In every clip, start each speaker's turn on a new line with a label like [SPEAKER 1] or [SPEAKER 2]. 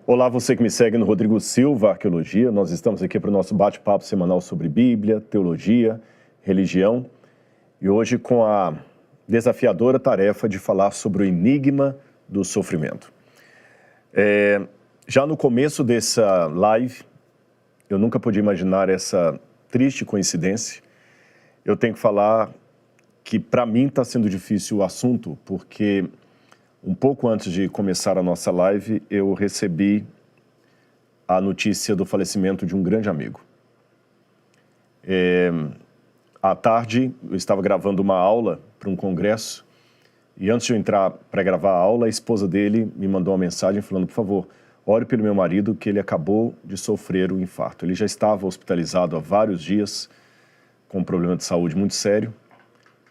[SPEAKER 1] Olá, você que me segue no Rodrigo Silva Arqueologia. Nós estamos aqui para o nosso bate-papo semanal sobre Bíblia, teologia, religião. E hoje com a desafiadora tarefa de falar sobre o enigma do sofrimento. Já no começo dessa live, eu nunca podia imaginar essa triste coincidência. Eu tenho que falar que para mim está sendo difícil o assunto, porque um pouco antes de começar a nossa live, eu recebi a notícia do falecimento de um grande amigo. À tarde, eu estava gravando uma aula para um congresso, e antes de eu entrar para gravar a aula, a esposa dele me mandou uma mensagem falando, por favor, ore pelo meu marido, que ele acabou de sofrer um infarto. Ele já estava hospitalizado há vários dias, com um problema de saúde muito sério,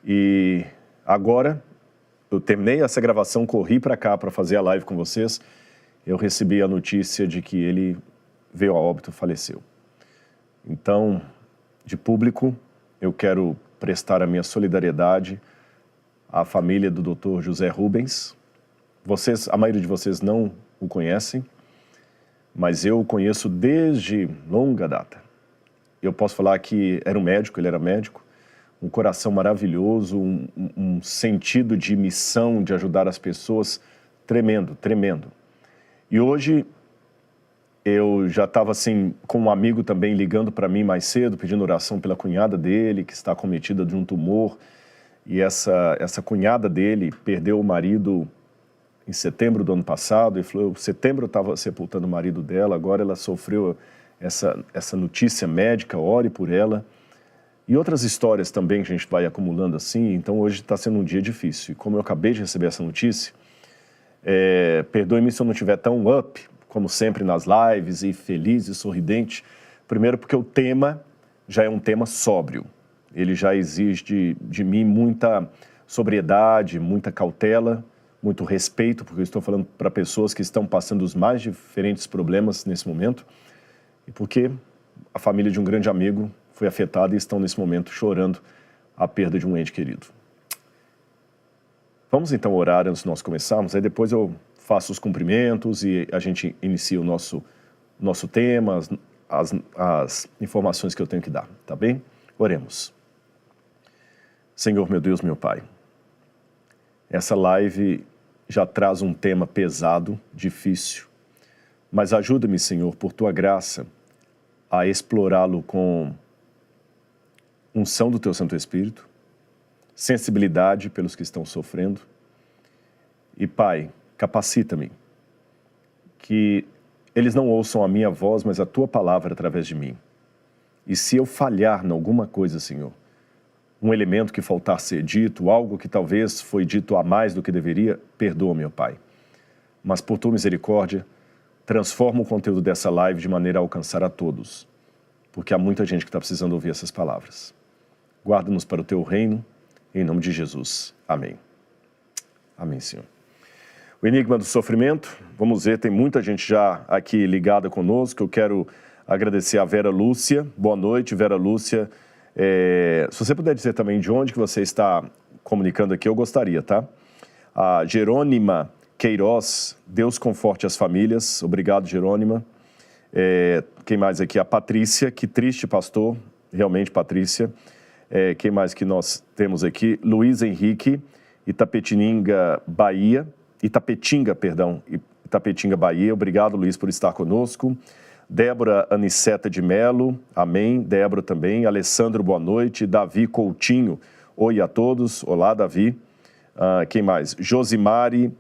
[SPEAKER 1] e agora eu terminei essa gravação, corri para cá para fazer a live com vocês, eu recebi a notícia de que ele veio a óbito, faleceu. Então, de público, eu quero prestar a minha solidariedade à família do Dr. José Rubens. A maioria de vocês não o conhecem, mas eu o conheço desde longa data. Eu posso falar que ele era médico, um coração maravilhoso, um sentido de missão, de ajudar as pessoas, tremendo, tremendo. E hoje eu já estava assim, com um amigo também ligando para mim mais cedo, pedindo oração pela cunhada dele, que está acometida de um tumor, e essa cunhada dele perdeu o marido em setembro do ano passado, e falou, em setembro eu estava sepultando o marido dela, agora ela sofreu essa notícia médica, ore por ela. E outras histórias também que a gente vai acumulando assim, então hoje está sendo um dia difícil. E como eu acabei de receber essa notícia, perdoe-me se eu não estiver tão up, como sempre nas lives, e feliz e sorridente. Primeiro porque o tema já é um tema sóbrio. Ele já exige de mim muita sobriedade, muita cautela, muito respeito, porque eu estou falando para pessoas que estão passando os mais diferentes problemas nesse momento, e porque a família de um grande amigo foi afetada e estão nesse momento chorando a perda de um ente querido. Vamos então orar antes de nós começarmos, aí depois eu faço os cumprimentos e a gente inicia o nosso tema, as informações que eu tenho que dar, tá bem? Oremos. Senhor, meu Deus, meu Pai, essa live já traz um tema pesado, difícil, mas ajuda-me, Senhor, por Tua graça, a explorá-lo com unção do Teu Santo Espírito, sensibilidade pelos que estão sofrendo. E, Pai, capacita-me, que eles não ouçam a minha voz, mas a Tua palavra através de mim. E se eu falhar em alguma coisa, Senhor, um elemento que faltar ser dito, algo que talvez foi dito a mais do que deveria, perdoa, meu Pai. Mas por Tua misericórdia, transforma o conteúdo dessa live de maneira a alcançar a todos, porque há muita gente que está precisando ouvir essas palavras. Guarda-nos para o Teu reino, em nome de Jesus. Amém. Amém, Senhor. O enigma do sofrimento, vamos ver, tem muita gente já aqui ligada conosco. Eu quero agradecer a Vera Lúcia. Boa noite, Vera Lúcia. Se você puder dizer também de onde que você está comunicando aqui, eu gostaria, tá? A Jerônima Queiroz, Deus conforte as famílias. Obrigado, Jerônima. Quem mais aqui? A Patrícia, que triste, pastor. Realmente, Patrícia. Quem mais que nós temos aqui? Luiz Henrique, Itapetinga, Bahia. Itapetinga, Bahia. Obrigado, Luiz, por estar conosco. Débora Aniceta de Melo, amém. Débora também. Alessandro, boa noite. Davi Coutinho, oi a todos. Olá, Davi. Quem mais? Josimari,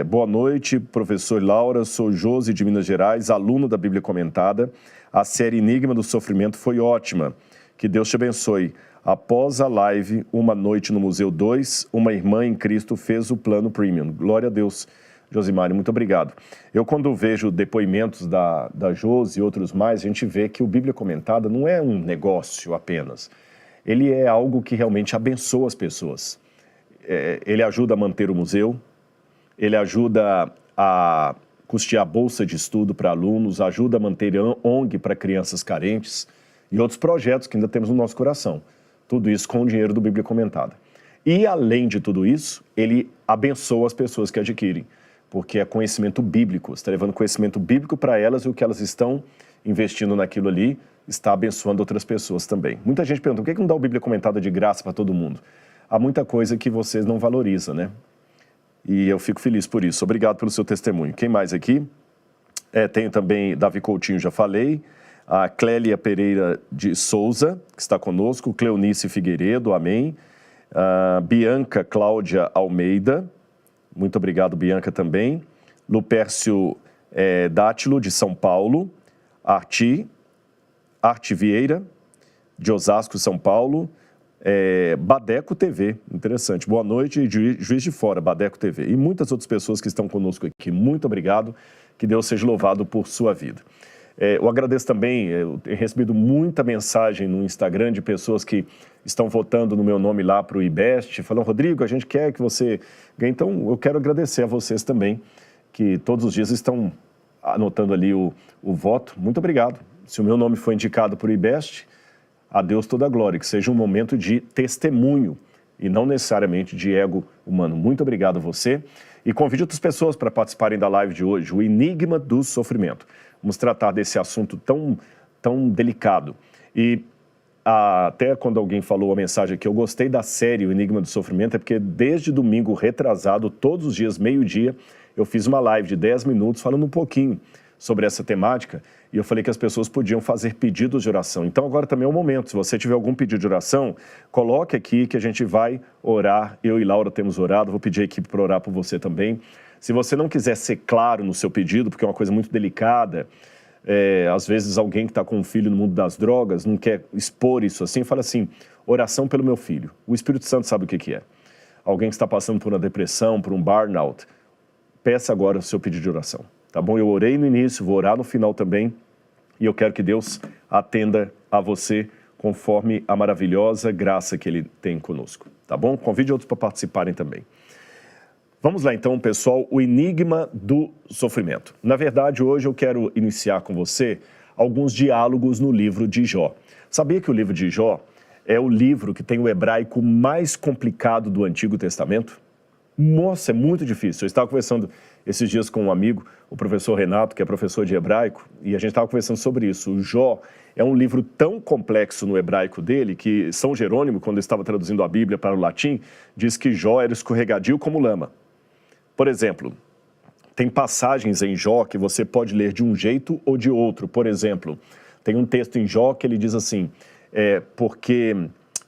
[SPEAKER 1] boa noite, professor Laura. Sou Josi de Minas Gerais, aluno da Bíblia Comentada. A série Enigma do Sofrimento foi ótima. Que Deus te abençoe. Após a live, Uma Noite no Museu 2, uma irmã em Cristo fez o plano premium. Glória a Deus, Josimari, muito obrigado. Eu, quando vejo depoimentos da Josi e outros mais, a gente vê que o Bíblia Comentada não é um negócio apenas. Ele é algo que realmente abençoa as pessoas. Ele ajuda a manter o museu, ele ajuda a custear a bolsa de estudo para alunos, ajuda a manter ONG para crianças carentes, e outros projetos que ainda temos no nosso coração. Tudo isso com o dinheiro do Bíblia Comentada. E, além de tudo isso, ele abençoa as pessoas que adquirem. porque é conhecimento bíblico. Você está levando conhecimento bíblico para elas e o que elas estão investindo naquilo ali está abençoando outras pessoas também. Muita gente pergunta, por que não dá o Bíblia Comentada de graça para todo mundo? Há muita coisa que vocês não valorizam, né? E eu fico feliz por isso. Obrigado pelo seu testemunho. Quem mais aqui? Tenho também Davi Coutinho, já falei. A Clélia Pereira de Souza, que está conosco. Cleonice Figueiredo, amém. Bianca Cláudia Almeida. Muito obrigado, Bianca, também. Lupércio Dátilo, de São Paulo. Arte Vieira, de Osasco, São Paulo. Badeco TV, interessante. Boa noite, Juiz de Fora, Badeco TV. E muitas outras pessoas que estão conosco aqui. Muito obrigado. Que Deus seja louvado por sua vida. Eu agradeço também, eu tenho recebido muita mensagem no Instagram de pessoas que estão votando no meu nome lá para o IBEST, falando, Rodrigo, a gente quer que você ganhe. Então, eu quero agradecer a vocês também, que todos os dias estão anotando ali o voto. Muito obrigado. Se o meu nome foi indicado para o IBEST, a Deus toda a glória, que seja um momento de testemunho e não necessariamente de ego humano. Muito obrigado a você. E convide outras pessoas para participarem da live de hoje, o enigma do sofrimento. Vamos tratar desse assunto tão delicado. E até quando alguém falou a mensagem aqui, eu gostei da série O Enigma do Sofrimento, é porque desde domingo retrasado, todos os dias, meio-dia, eu fiz uma live de 10 minutos falando um pouquinho sobre essa temática, e eu falei que as pessoas podiam fazer pedidos de oração. Então agora também é o momento, se você tiver algum pedido de oração, coloque aqui que a gente vai orar. Eu e Laura temos orado, vou pedir a equipe para orar por você também. Se você não quiser ser claro no seu pedido, porque é uma coisa muito delicada, às vezes alguém que está com um filho no mundo das drogas não quer expor isso assim, fala assim, oração pelo meu filho. O Espírito Santo sabe o que é. Alguém que está passando por uma depressão, por um burnout, peça agora o seu pedido de oração. Tá bom? Eu orei no início, vou orar no final também, e eu quero que Deus atenda a você conforme a maravilhosa graça que Ele tem conosco. Tá bom? Convide outros para participarem também. Vamos lá então, pessoal, o enigma do sofrimento. Na verdade, hoje eu quero iniciar com você alguns diálogos no livro de Jó. Sabia que o livro de Jó é o livro que tem o hebraico mais complicado do Antigo Testamento? Nossa, é muito difícil. Eu estava conversando esses dias com um amigo, o professor Renato, que é professor de hebraico, e a gente estava conversando sobre isso. O Jó é um livro tão complexo no hebraico dele, que São Jerônimo, quando estava traduzindo a Bíblia para o latim, diz que Jó era escorregadio como lama. Por exemplo, tem passagens em Jó que você pode ler de um jeito ou de outro. Por exemplo, tem um texto em Jó que ele diz assim, porque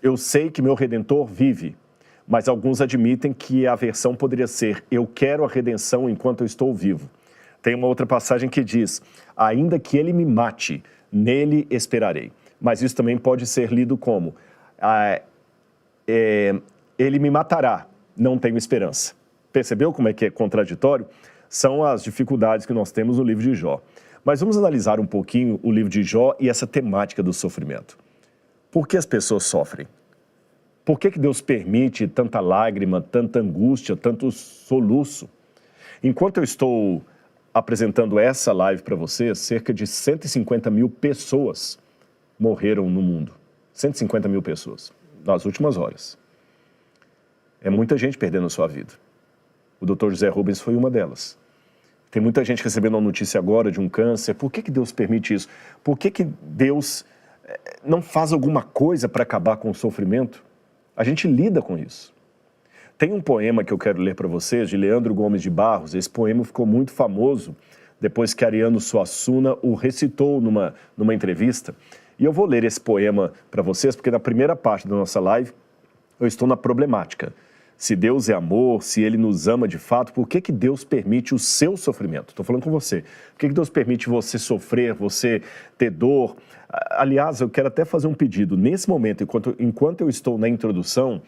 [SPEAKER 1] eu sei que meu Redentor vive, mas alguns admitem que a versão poderia ser, eu quero a redenção enquanto eu estou vivo. Tem uma outra passagem que diz, ainda que ele me mate, nele esperarei. Mas isso também pode ser lido como, ele me matará, não tenho esperança. Percebeu como é que é contraditório? São as dificuldades que nós temos no livro de Jó. Mas vamos analisar um pouquinho o livro de Jó e essa temática do sofrimento. Por que as pessoas sofrem? Por que Deus permite tanta lágrima, tanta angústia, tanto soluço? Enquanto eu estou apresentando essa live para vocês, cerca de 150 mil pessoas morreram no mundo. 150 mil pessoas, nas últimas horas. É muita gente perdendo a sua vida. O Dr. José Rubens foi uma delas. Tem muita gente recebendo uma notícia agora de um câncer. Por que Deus permite isso? Por que Deus não faz alguma coisa para acabar com o sofrimento? A gente lida com isso. Tem um poema que eu quero ler para vocês, de Leandro Gomes de Barros. Esse poema ficou muito famoso depois que Ariano Suassuna o recitou numa entrevista. E eu vou ler esse poema para vocês, porque na primeira parte da nossa live eu estou na problemática. Se Deus é amor, se Ele nos ama de fato, por que Deus permite o seu sofrimento? Estou falando com você. Por que Deus permite você sofrer, você ter dor? Aliás, eu quero até fazer um pedido. Nesse momento, enquanto eu estou na introdução,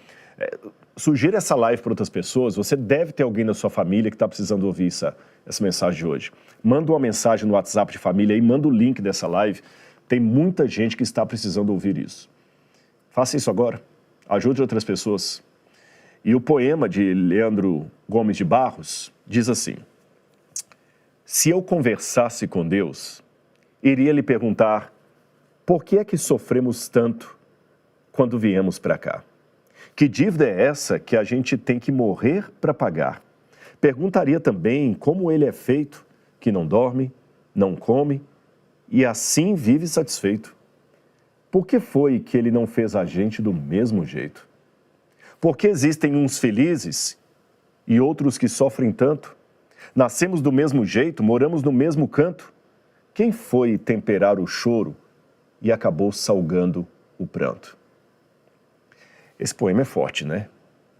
[SPEAKER 1] sugira essa live para outras pessoas. Você deve ter alguém na sua família que está precisando ouvir essa mensagem de hoje. Manda uma mensagem no WhatsApp de família e manda o link dessa live. Tem muita gente que está precisando ouvir isso. Faça isso agora. Ajude outras pessoas. E o poema de Leandro Gomes de Barros diz assim: se eu conversasse com Deus, iria lhe perguntar por que é que sofremos tanto quando viemos para cá? Que dívida é essa que a gente tem que morrer para pagar? Perguntaria também como ele é feito, que não dorme, não come e assim vive satisfeito. Por que foi que ele não fez a gente do mesmo jeito? Por que existem uns felizes e outros que sofrem tanto? Nascemos do mesmo jeito, moramos no mesmo canto. Quem foi temperar o choro e acabou salgando o pranto? Esse poema é forte, né?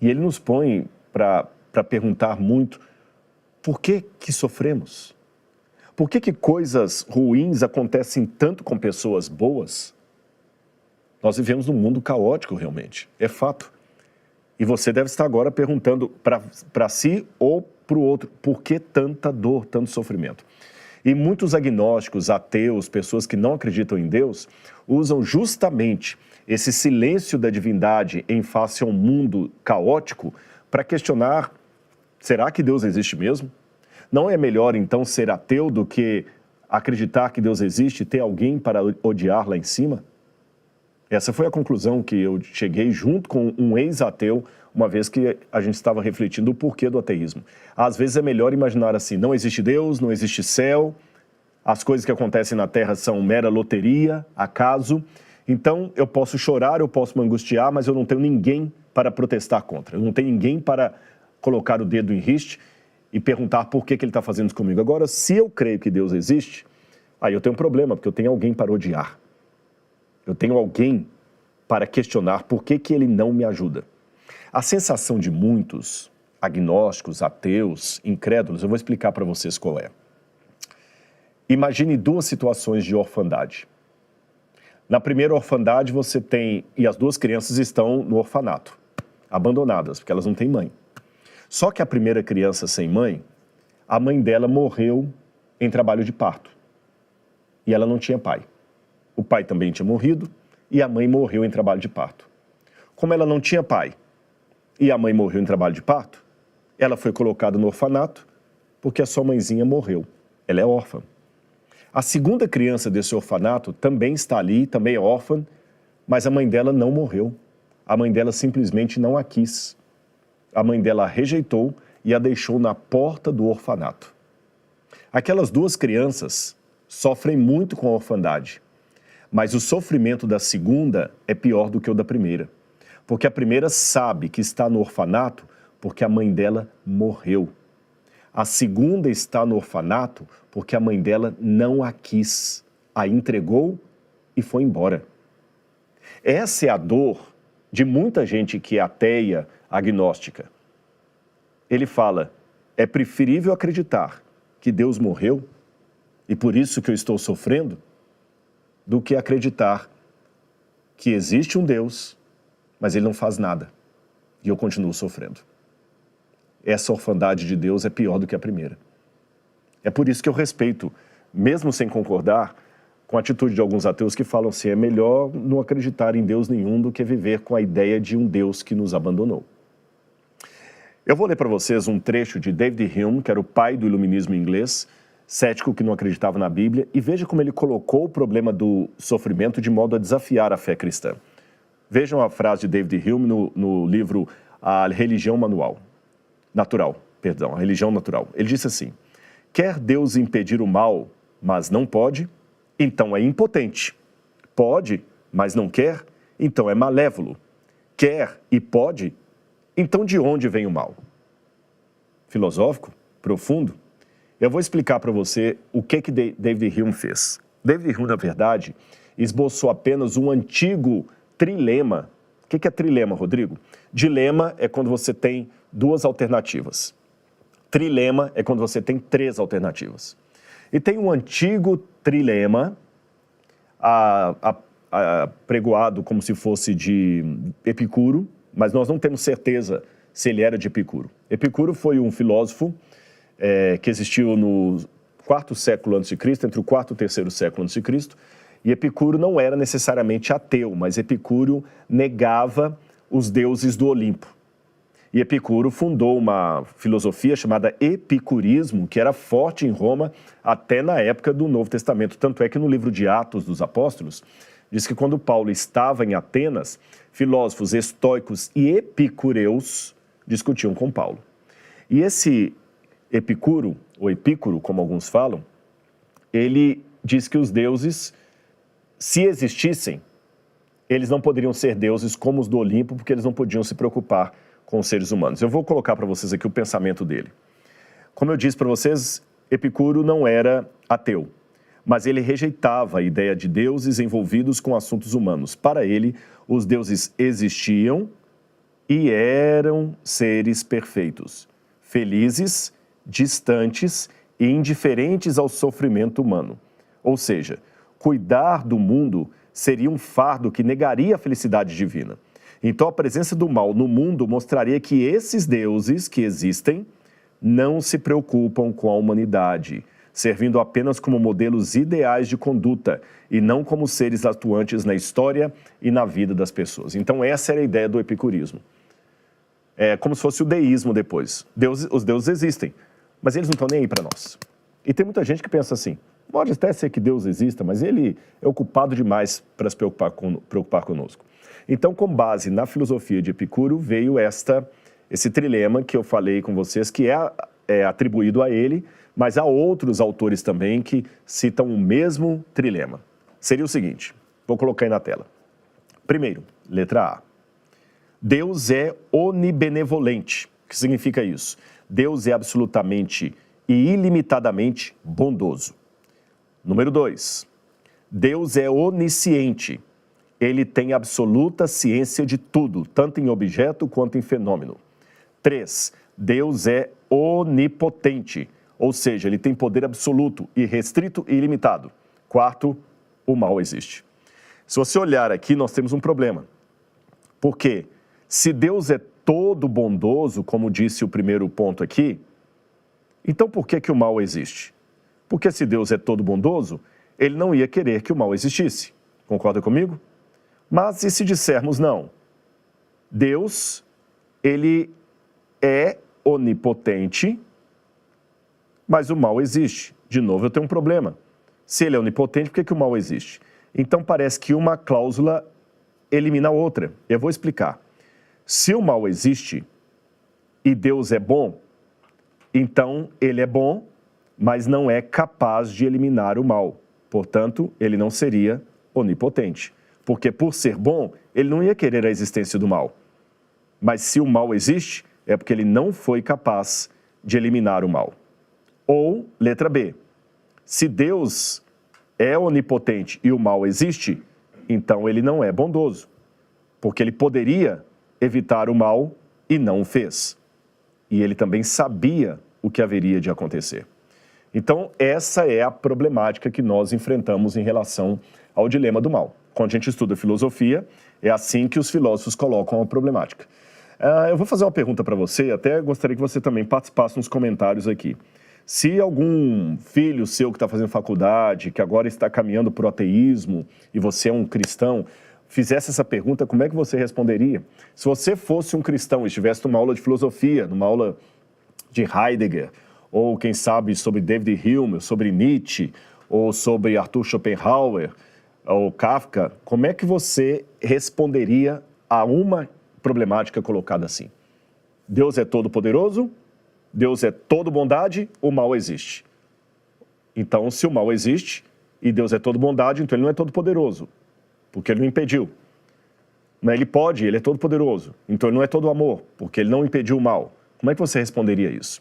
[SPEAKER 1] E ele nos põe para perguntar muito: por que sofremos? Por que coisas ruins acontecem tanto com pessoas boas? Nós vivemos num mundo caótico, realmente, é fato. E você deve estar agora perguntando para si ou para o outro: por que tanta dor, tanto sofrimento? E muitos agnósticos, ateus, pessoas que não acreditam em Deus, usam justamente esse silêncio da divindade em face a um mundo caótico para questionar: será que Deus existe mesmo? Não é melhor, então, ser ateu do que acreditar que Deus existe e ter alguém para odiar lá em cima? Essa foi a conclusão que eu cheguei junto com um ex-ateu, uma vez que a gente estava refletindo o porquê do ateísmo. Às vezes é melhor imaginar assim: não existe Deus, não existe céu, as coisas que acontecem na Terra são mera loteria, acaso. Então eu posso chorar, eu posso me angustiar, mas eu não tenho ninguém para protestar contra. Eu não tenho ninguém para colocar o dedo em riste e perguntar por que ele está fazendo isso comigo. Agora, se eu creio que Deus existe, aí eu tenho um problema, porque eu tenho alguém para odiar. Eu tenho alguém para questionar por que ele não me ajuda. A sensação de muitos agnósticos, ateus, incrédulos, eu vou explicar para vocês qual é. Imagine duas situações de orfandade. Na primeira orfandade você tem, e as duas crianças estão no orfanato, abandonadas, porque elas não têm mãe. Só que a primeira criança sem mãe, a mãe dela morreu em trabalho de parto. E ela não tinha pai. O pai também tinha morrido e a mãe morreu em trabalho de parto. Como ela não tinha pai e a mãe morreu em trabalho de parto, ela foi colocada no orfanato porque a sua mãezinha morreu. Ela é órfã. A segunda criança desse orfanato também está ali, também é órfã, mas a mãe dela não morreu. A mãe dela simplesmente não a quis. A mãe dela a rejeitou e a deixou na porta do orfanato. Aquelas duas crianças sofrem muito com a orfandade. Mas o sofrimento da segunda é pior do que o da primeira. Porque a primeira sabe que está no orfanato porque a mãe dela morreu. A segunda está no orfanato porque a mãe dela não a quis, a entregou e foi embora. Essa é a dor de muita gente que é ateia, agnóstica. Ele fala: é preferível acreditar que Deus morreu e por isso que eu estou sofrendo, do que acreditar que existe um Deus, mas ele não faz nada, e eu continuo sofrendo. Essa orfandade de Deus é pior do que a primeira. É por isso que eu respeito, mesmo sem concordar, com a atitude de alguns ateus que falam assim: é melhor não acreditar em Deus nenhum do que viver com a ideia de um Deus que nos abandonou. Eu vou ler para vocês um trecho de David Hume, que era o pai do iluminismo inglês, cético que não acreditava na Bíblia, e veja como ele colocou o problema do sofrimento de modo a desafiar a fé cristã. Vejam a frase de David Hume no livro A Religião Natural. A Religião Natural. Ele disse assim: quer Deus impedir o mal, mas não pode, então é impotente. Pode, mas não quer, então é malévolo. Quer e pode, então de onde vem o mal? Filosófico? Profundo? Eu vou explicar para você o que David Hume fez. David Hume, na verdade, esboçou apenas um antigo trilema. O que é trilema, Rodrigo? Dilema é quando você tem duas alternativas. Trilema é quando você tem três alternativas. E tem um antigo trilema, pregoado como se fosse de Epicuro, mas nós não temos certeza se ele era de Epicuro. Epicuro foi um filósofo que existiu no 4º século a.C., entre o 4º e o 3º século a.C., e Epicuro não era necessariamente ateu, mas Epicuro negava os deuses do Olimpo. E Epicuro fundou uma filosofia chamada epicurismo, que era forte em Roma até na época do Novo Testamento. Tanto é que no livro de Atos dos Apóstolos, diz que quando Paulo estava em Atenas, filósofos estoicos e epicureus discutiam com Paulo. E esse Epicuro, ou Epícoro, como alguns falam, ele diz que os deuses, se existissem, eles não poderiam ser deuses como os do Olimpo, porque eles não podiam se preocupar com os seres humanos. Eu vou colocar para vocês aqui o pensamento dele. Como eu disse para vocês, Epicuro não era ateu, mas ele rejeitava a ideia de deuses envolvidos com assuntos humanos. Para ele, os deuses existiam e eram seres perfeitos, felizes, distantes e indiferentes ao sofrimento humano. Ou seja, cuidar do mundo seria um fardo que negaria a felicidade divina. Então a presença do mal no mundo mostraria que esses deuses que existem não se preocupam com a humanidade, servindo apenas como modelos ideais de conduta e não como seres atuantes na história e na vida das pessoas. Então essa era a ideia do epicurismo. É como se fosse o deísmo depois. Os deuses existem, mas eles não estão nem aí para nós. E tem muita gente que pensa assim, pode até ser que Deus exista, mas ele é ocupado demais para se preocupar conosco. Então, com base na filosofia de Epicuro, veio esse trilema que eu falei com vocês, que é atribuído a ele, mas há outros autores também que citam o mesmo trilema. Seria o seguinte, vou colocar aí na tela. Primeiro, letra A. Deus é onibenevolente. O que significa isso? Deus é absolutamente e ilimitadamente bondoso. Número 2. Deus é onisciente. Ele tem absoluta ciência de tudo, tanto em objeto quanto em fenômeno. 3. Deus é onipotente, ou seja, ele tem poder absoluto, irrestrito e ilimitado. 4. O mal existe. Se você olhar aqui, nós temos um problema. Porque se Deus é todo bondoso, como disse o primeiro ponto aqui, então por que o mal existe? Porque se Deus é todo bondoso, ele não ia querer que o mal existisse. Concorda comigo? Mas e se dissermos não? Deus, ele é onipotente, mas o mal existe. De novo, eu tenho um problema. Se ele é onipotente, por que o mal existe? Então parece que uma cláusula elimina a outra. Eu vou explicar. Se o mal existe e Deus é bom, então ele é bom, mas não é capaz de eliminar o mal. Portanto, ele não seria onipotente. Porque por ser bom, ele não ia querer a existência do mal. Mas se o mal existe, é porque ele não foi capaz de eliminar o mal. Ou, letra B, se Deus é onipotente e o mal existe, então ele não é bondoso. Porque ele poderia evitar o mal e não o fez. E ele também sabia o que haveria de acontecer. Então, essa é a problemática que nós enfrentamos em relação ao dilema do mal. Quando a gente estuda filosofia, é assim que os filósofos colocam a problemática. Eu vou fazer uma pergunta para você, até gostaria que você também participasse nos comentários aqui. Se algum filho seu que está fazendo faculdade, que agora está caminhando para o ateísmo, e você é um cristão, fizesse essa pergunta, como é que você responderia? Se você fosse um cristão e estivesse numa aula de filosofia, numa aula de Heidegger, ou quem sabe sobre David Hume, sobre Nietzsche, ou sobre Arthur Schopenhauer, ou Kafka, como é que você responderia a uma problemática colocada assim? Deus é todo poderoso, Deus é todo bondade, o mal existe. Então, se o mal existe e Deus é todo bondade, então ele não é todo poderoso, porque ele não impediu. Mas ele pode, ele é todo poderoso, então ele não é todo amor, porque ele não impediu o mal. Como é que você responderia isso?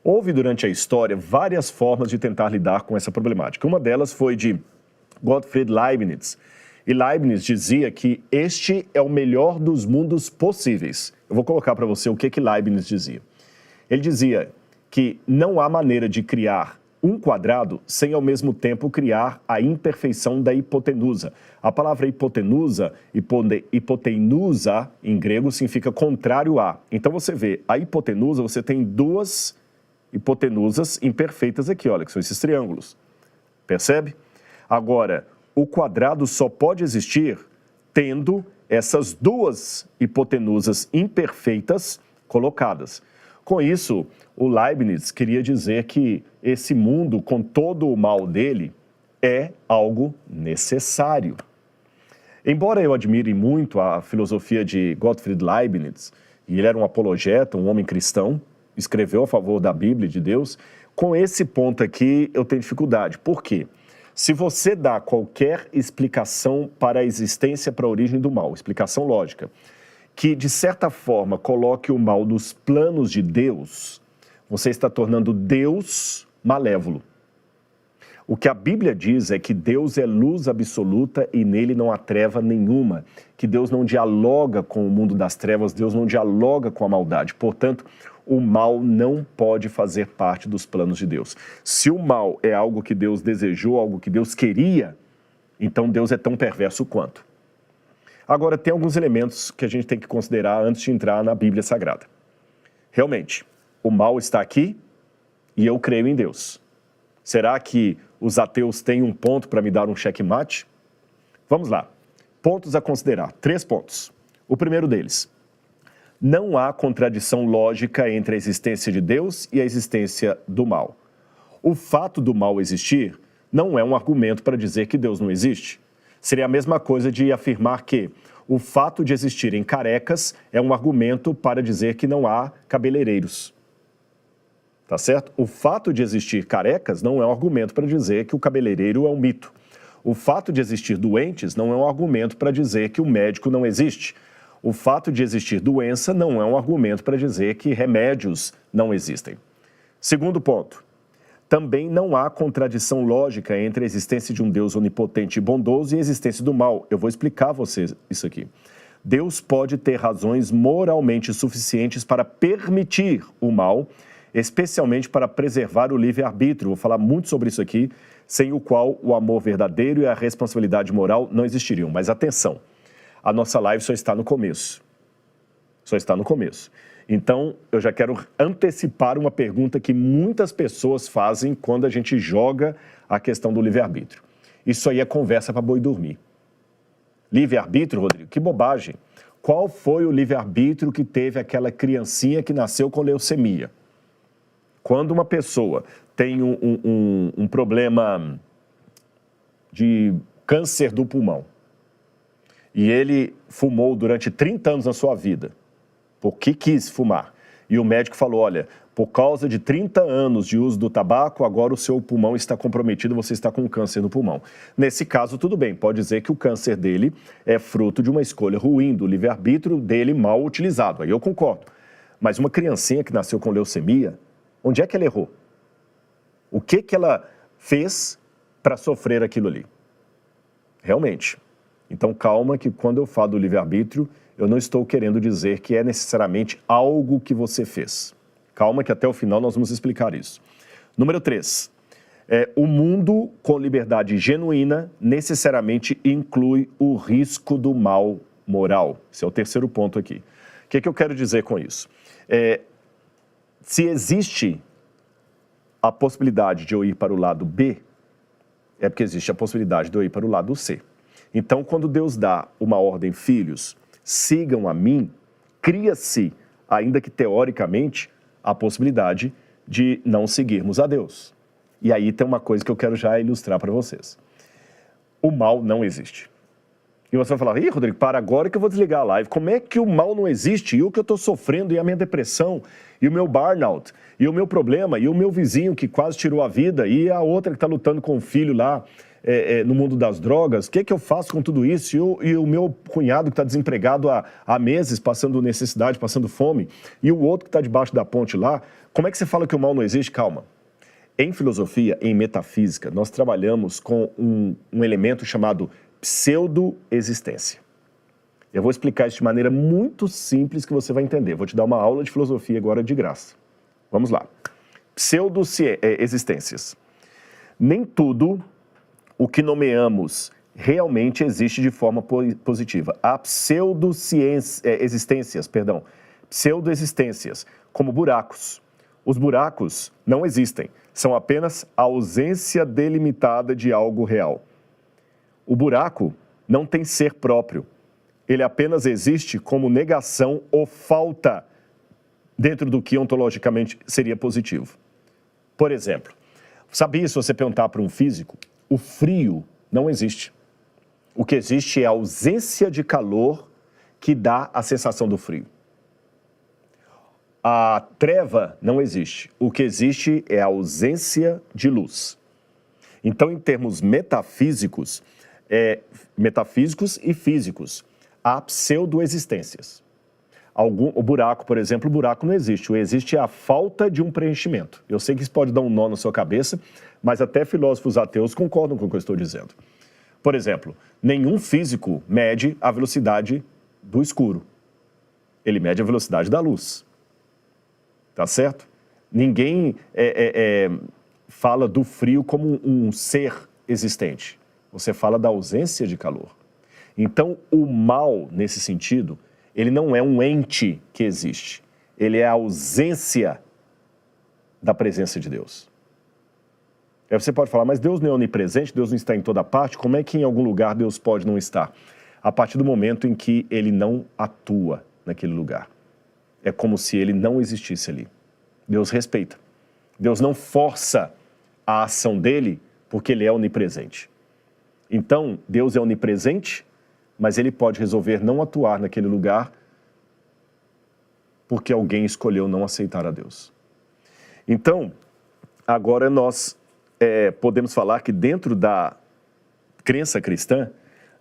[SPEAKER 1] Houve durante a história várias formas de tentar lidar com essa problemática. Uma delas foi de Gottfried Leibniz. E Leibniz dizia que este é o melhor dos mundos possíveis. Eu vou colocar para você o que Leibniz dizia. Ele dizia que não há maneira de criar um quadrado sem ao mesmo tempo criar a imperfeição da hipotenusa. A palavra hipotenusa, hipotenusa em grego significa contrário a. Então você vê, a hipotenusa, você tem duas hipotenusas imperfeitas aqui, olha, que são esses triângulos. Percebe? Agora, o quadrado só pode existir tendo essas duas hipotenusas imperfeitas colocadas. Com isso, o Leibniz queria dizer que esse mundo, com todo o mal dele, é algo necessário. Embora eu admire muito a filosofia de Gottfried Leibniz, e ele era um apologeta, um homem cristão, escreveu a favor da Bíblia de Deus. Com esse ponto aqui, eu tenho dificuldade. Por quê? Se você dá qualquer explicação para a existência, para a origem do mal, explicação lógica, que de certa forma coloque o mal nos planos de Deus, você está tornando Deus malévolo. O que a Bíblia diz é que Deus é luz absoluta e nele não há treva nenhuma, que Deus não dialoga com o mundo das trevas, Deus não dialoga com a maldade. Portanto, o mal não pode fazer parte dos planos de Deus. Se o mal é algo que Deus desejou, algo que Deus queria, então Deus é tão perverso quanto. Agora, tem alguns elementos que a gente tem que considerar antes de entrar na Bíblia Sagrada. Realmente, o mal está aqui e eu creio em Deus. Será que os ateus têm um ponto para me dar um checkmate? Vamos lá. Pontos a considerar. 3 pontos. O primeiro deles. Não há contradição lógica entre a existência de Deus e a existência do mal. O fato do mal existir não é um argumento para dizer que Deus não existe. Seria a mesma coisa de afirmar que o fato de existirem carecas é um argumento para dizer que não há cabeleireiros. Tá certo? O fato de existir carecas não é um argumento para dizer que o cabeleireiro é um mito. O fato de existir doentes não é um argumento para dizer que o médico não existe. O fato de existir doença não é um argumento para dizer que remédios não existem. Segundo ponto, também não há contradição lógica entre a existência de um Deus onipotente e bondoso e a existência do mal. Eu vou explicar a vocês isso aqui. Deus pode ter razões moralmente suficientes para permitir o mal, especialmente para preservar o livre-arbítrio. Vou falar muito sobre isso aqui, sem o qual o amor verdadeiro e a responsabilidade moral não existiriam. Mas atenção, a nossa live só está no começo. Só está no começo. Então, eu já quero antecipar uma pergunta que muitas pessoas fazem quando a gente joga a questão do livre-arbítrio. Isso aí é conversa para boi dormir. Livre-arbítrio, Rodrigo? Que bobagem. Qual foi o livre-arbítrio que teve aquela criancinha que nasceu com leucemia? Quando uma pessoa tem um problema de câncer do pulmão e ele fumou durante 30 anos na sua vida, porque quis fumar, e o médico falou, olha, por causa de 30 anos de uso do tabaco, agora o seu pulmão está comprometido, você está com câncer no pulmão. Nesse caso, tudo bem, pode dizer que o câncer dele é fruto de uma escolha ruim, do livre-arbítrio dele mal utilizado, aí eu concordo. Mas uma criancinha que nasceu com leucemia, onde é que ela errou? O que ela fez para sofrer aquilo ali? Realmente. Então, calma que quando eu falo do livre-arbítrio, eu não estou querendo dizer que é necessariamente algo que você fez. Calma que até o final nós vamos explicar isso. Número 3. O mundo com liberdade genuína necessariamente inclui o risco do mal moral. Esse é o terceiro ponto aqui. O que eu quero dizer com isso? Se existe a possibilidade de eu ir para o lado B, é porque existe a possibilidade de eu ir para o lado C. Então, quando Deus dá uma ordem, filhos, sigam a mim, cria-se, ainda que teoricamente, a possibilidade de não seguirmos a Deus. E aí tem uma coisa que eu quero já ilustrar para vocês. O mal não existe. E você vai falar, ih, Rodrigo, para agora que eu vou desligar a live. Como é que o mal não existe? E o que eu estou sofrendo, e a minha depressão, e o meu burnout, e o meu problema, e o meu vizinho que quase tirou a vida, e a outra que está lutando com o filho lá no mundo das drogas, o que eu faço com tudo isso? E o meu cunhado que está desempregado há meses, passando necessidade, passando fome, e o outro que está debaixo da ponte lá, como é que você fala que o mal não existe? Calma. Em filosofia, em metafísica, nós trabalhamos com um elemento chamado pseudo-existência. Eu vou explicar isso de maneira muito simples que você vai entender. Vou te dar uma aula de filosofia agora de graça. Vamos lá. Pseudo-existências. Nem tudo o que nomeamos realmente existe de forma positiva. Há pseudo-existências, como buracos. Os buracos não existem, são apenas a ausência delimitada de algo real. O buraco não tem ser próprio. Ele apenas existe como negação ou falta dentro do que ontologicamente seria positivo. Por exemplo, sabia, se você perguntar para um físico, o frio não existe. O que existe é a ausência de calor que dá a sensação do frio. a treva não existe. O que existe é a ausência de luz. Então, em termos metafísicos, metafísicos e físicos, há pseudo-existências. O buraco, por exemplo, o buraco não existe. O existe é a falta de um preenchimento. Eu sei que isso pode dar um nó na sua cabeça, mas até filósofos ateus concordam com o que eu estou dizendo. Por exemplo, nenhum físico mede a velocidade do escuro. Ele mede a velocidade da luz. Tá certo? Ninguém fala do frio como um ser existente. Você fala da ausência de calor. Então, o mal, nesse sentido, ele não é um ente que existe. Ele é a ausência da presença de Deus. Aí você pode falar, mas Deus não é onipresente, Deus não está em toda parte, como é que em algum lugar Deus pode não estar? A partir do momento em que ele não atua naquele lugar. É como se ele não existisse ali. Deus respeita. Deus não força a ação dele porque ele é onipresente. Então, Deus é onipresente, mas ele pode resolver não atuar naquele lugar porque alguém escolheu não aceitar a Deus. Então, agora nós podemos falar que dentro da crença cristã,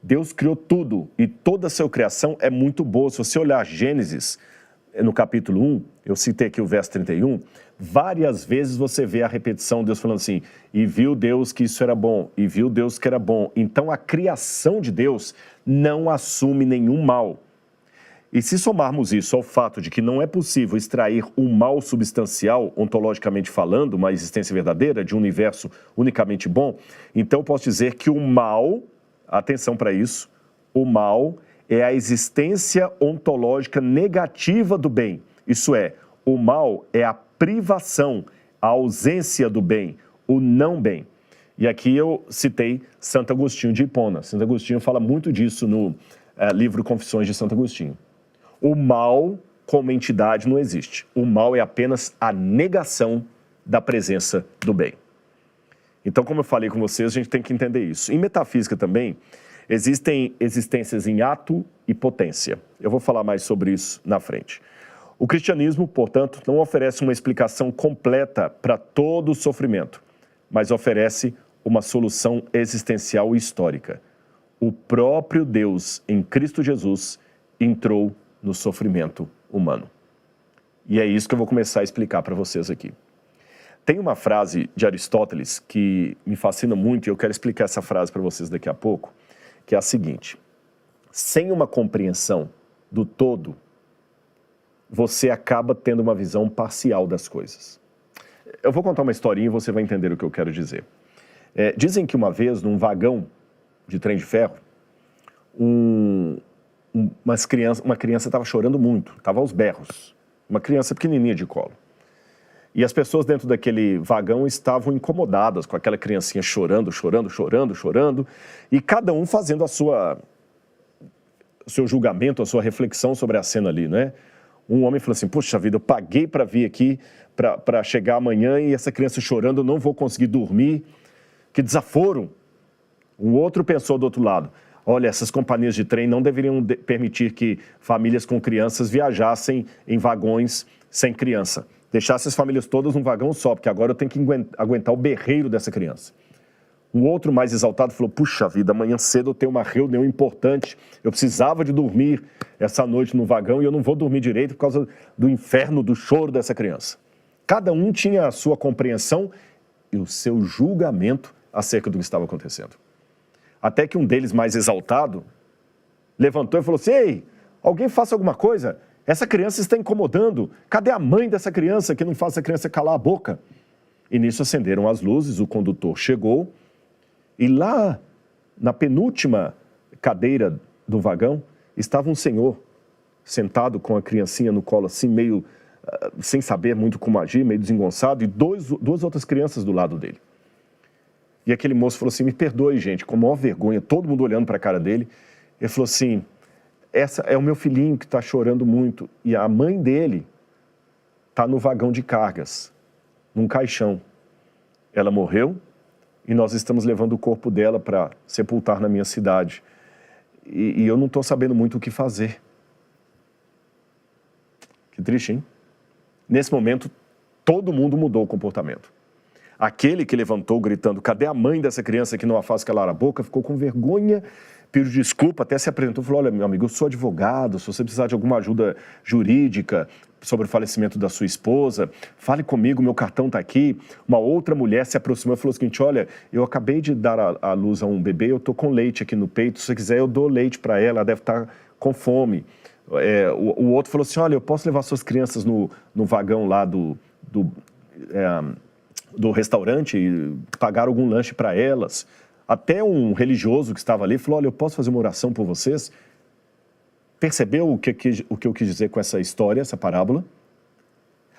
[SPEAKER 1] Deus criou tudo e toda a sua criação é muito boa. Se você olhar Gênesis, no capítulo 1, eu citei aqui o verso 31, várias vezes você vê a repetição, Deus falando assim, e viu Deus que isso era bom, e viu Deus que era bom. Então a criação de Deus não assume nenhum mal. E se somarmos isso ao fato de que não é possível extrair um mal substancial, ontologicamente falando, uma existência verdadeira, de um universo unicamente bom, então eu posso dizer que o mal, atenção para isso, o mal é a existência ontológica negativa do bem. Isso é, o mal é a privação, a ausência do bem, o não bem. E aqui eu citei Santo Agostinho de Hipona. Santo Agostinho fala muito disso no livro Confissões de Santo Agostinho. O mal como entidade não existe. O mal é apenas a negação da presença do bem. Então, como eu falei com vocês, a gente tem que entender isso. Em metafísica também, existem existências em ato e potência. Eu vou falar mais sobre isso na frente. O cristianismo, portanto, não oferece uma explicação completa para todo o sofrimento, mas oferece uma solução existencial e histórica. O próprio Deus, em Cristo Jesus, entrou no sofrimento humano. E é isso que eu vou começar a explicar para vocês aqui. Tem uma frase de Aristóteles que me fascina muito e eu quero explicar essa frase para vocês daqui a pouco, que é a seguinte: sem uma compreensão do todo, você acaba tendo uma visão parcial das coisas. Eu vou contar uma historinha e você vai entender o que eu quero dizer. Dizem que uma vez, num vagão de trem de ferro, uma criança estava chorando muito, estava aos berros, uma criança pequenininha de colo. E as pessoas dentro daquele vagão estavam incomodadas com aquela criancinha chorando, e cada um fazendo o seu julgamento, a sua reflexão sobre a cena ali, né? Um homem falou assim, puxa vida, eu paguei para vir aqui, para chegar amanhã e essa criança chorando, eu não vou conseguir dormir, que desaforo. Um outro pensou do outro lado, olha, essas companhias de trem não deveriam permitir que famílias com crianças viajassem em vagões sem criança. Deixasse as famílias todas num vagão só, porque agora eu tenho que aguentar o berreiro dessa criança. Um outro mais exaltado falou, puxa vida, amanhã cedo eu tenho uma reunião importante, eu precisava de dormir essa noite no vagão e eu não vou dormir direito por causa do inferno, do choro dessa criança. Cada um tinha a sua compreensão e o seu julgamento acerca do que estava acontecendo. Até que um deles, mais exaltado, levantou e falou assim, ei, alguém faça alguma coisa, essa criança está incomodando, cadê a mãe dessa criança que não faz a criança calar a boca? E nisso acenderam as luzes, o condutor chegou e lá na penúltima cadeira do vagão estava um senhor sentado com a criancinha no colo assim, meio sem saber muito como agir, meio desengonçado, e duas outras crianças do lado dele. E aquele moço falou assim, me perdoe, gente, com a maior vergonha, todo mundo olhando para a cara dele. Ele falou assim, essa é o meu filhinho que está chorando muito. E a mãe dele está no vagão de cargas, num caixão. Ela morreu e nós estamos levando o corpo dela para sepultar na minha cidade. E eu não estou sabendo muito o que fazer. Que triste, hein? Nesse momento, todo mundo mudou o comportamento. Aquele que levantou gritando, cadê a mãe dessa criança que não a faz calar a boca, ficou com vergonha, pediu desculpa, até se apresentou e falou, olha, meu amigo, eu sou advogado, se você precisar de alguma ajuda jurídica sobre o falecimento da sua esposa, fale comigo, meu cartão está aqui. Uma outra mulher se aproximou e falou o seguinte, olha, eu acabei de dar à luz a um bebê, eu estou com leite aqui no peito, se você quiser eu dou leite para ela, ela deve estar com fome. O outro falou assim, olha, eu posso levar suas crianças no vagão lá do restaurante e pagar algum lanche para elas. Até um religioso que estava ali falou, olha, eu posso fazer uma oração por vocês? Percebeu o que eu quis dizer com essa história, essa parábola?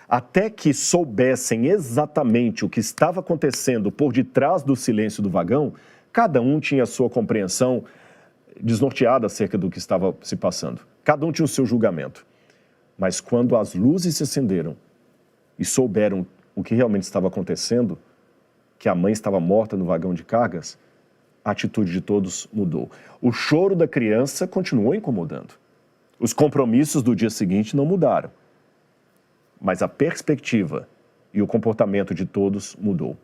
[SPEAKER 1] Até que soubessem exatamente o que estava acontecendo por detrás do silêncio do vagão, cada um tinha a sua compreensão desnorteada acerca do que estava se passando. Cada um tinha o seu julgamento. Mas quando as luzes se acenderam e souberam o que realmente estava acontecendo, que a mãe estava morta no vagão de cargas, a atitude de todos mudou. O choro da criança continuou incomodando. Os compromissos do dia seguinte não mudaram. Mas a perspectiva e o comportamento de todos mudou.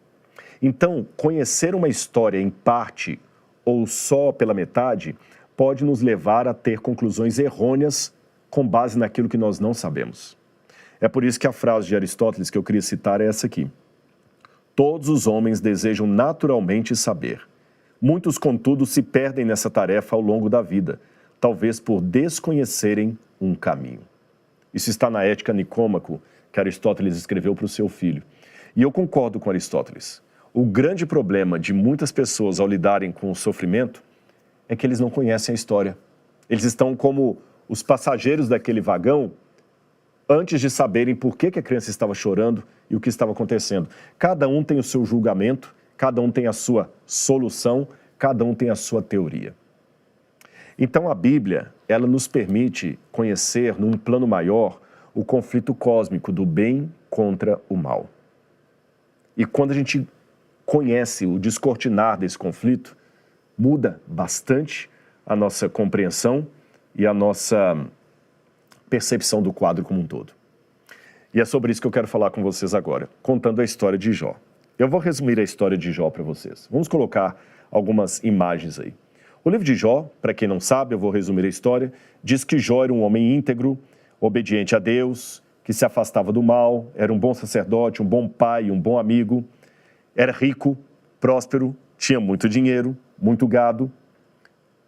[SPEAKER 1] Então, conhecer uma história em parte ou só pela metade pode nos levar a ter conclusões errôneas com base naquilo que nós não sabemos. É por isso que a frase de Aristóteles que eu queria citar é essa aqui. Todos os homens desejam naturalmente saber. Muitos, contudo, se perdem nessa tarefa ao longo da vida, talvez por desconhecerem um caminho. Isso está na Ética Nicômaco, que Aristóteles escreveu para o seu filho. E eu concordo com Aristóteles. O grande problema de muitas pessoas ao lidarem com o sofrimento é que eles não conhecem a história. Eles estão como os passageiros daquele vagão antes de saberem por que a criança estava chorando e o que estava acontecendo. Cada um tem o seu julgamento, cada um tem a sua solução, cada um tem a sua teoria. Então a Bíblia, ela nos permite conhecer num plano maior o conflito cósmico do bem contra o mal. E quando a gente conhece o descortinar desse conflito, muda bastante a nossa compreensão e a nossa percepção do quadro como um todo. E é sobre isso que eu quero falar com vocês agora, contando a história de Jó. Eu vou resumir a história de Jó para vocês. Vamos colocar algumas imagens aí. O livro de Jó, para quem não sabe, eu vou resumir a história, diz que Jó era um homem íntegro, obediente a Deus, que se afastava do mal, era um bom sacerdote, um bom pai, um bom amigo, era rico, próspero, tinha muito dinheiro, muito gado.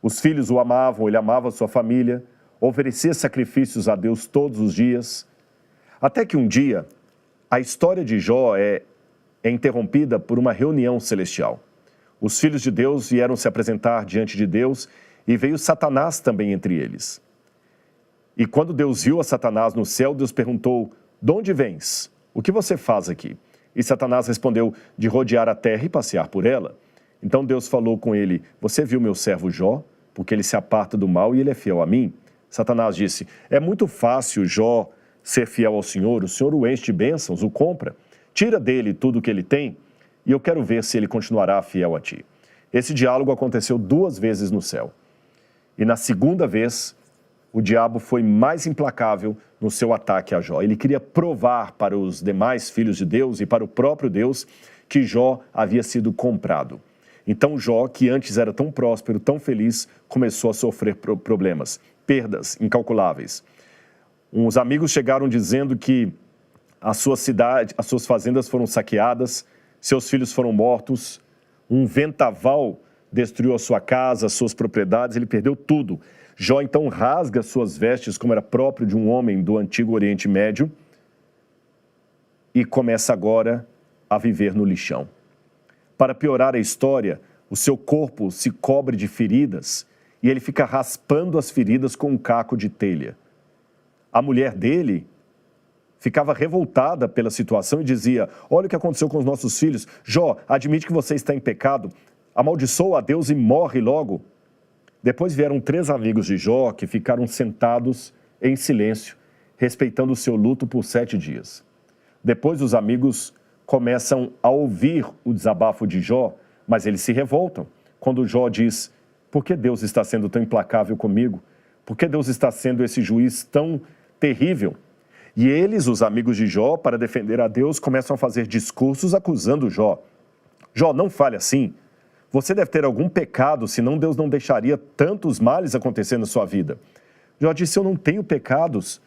[SPEAKER 1] Os filhos o amavam, ele amava a sua família, oferecia sacrifícios a Deus todos os dias. Até que um dia, a história de Jó é interrompida por uma reunião celestial. Os filhos de Deus vieram se apresentar diante de Deus e veio Satanás também entre eles. E quando Deus viu a Satanás no céu, Deus perguntou, de onde vens? O que você faz aqui? E Satanás respondeu, de rodear a terra e passear por ela. Então Deus falou com ele, você viu meu servo Jó? Porque ele se aparta do mal e ele é fiel a mim. Satanás disse, é muito fácil Jó ser fiel ao Senhor, o Senhor o enche de bênçãos, o compra, tira dele tudo o que ele tem e eu quero ver se ele continuará fiel a ti. Esse diálogo aconteceu 2 vezes no céu. E na segunda vez, o diabo foi mais implacável no seu ataque a Jó. Ele queria provar para os demais filhos de Deus e para o próprio Deus que Jó havia sido comprado. Então Jó, que antes era tão próspero, tão feliz, começou a sofrer problemas, perdas incalculáveis. Uns amigos chegaram dizendo que a sua cidade, as suas fazendas foram saqueadas, seus filhos foram mortos, um vendaval destruiu a sua casa, as suas propriedades, ele perdeu tudo. Jó então rasga suas vestes, como era próprio de um homem do antigo Oriente Médio, e começa agora a viver no lixão. Para piorar a história, o seu corpo se cobre de feridas e ele fica raspando as feridas com um caco de telha. A mulher dele ficava revoltada pela situação e dizia, olha o que aconteceu com os nossos filhos. Jó, admite que você está em pecado, amaldiçoa a Deus e morre logo. Depois vieram 3 amigos de Jó que ficaram sentados em silêncio, respeitando o seu luto por 7 dias. Depois os amigos começam a ouvir o desabafo de Jó, mas eles se revoltam quando Jó diz, por que Deus está sendo tão implacável comigo? Por que Deus está sendo esse juiz tão terrível? E eles, os amigos de Jó, para defender a Deus, começam a fazer discursos acusando Jó. Jó, não fale assim. Você deve ter algum pecado, senão Deus não deixaria tantos males acontecer na sua vida. Jó disse, eu não tenho pecados.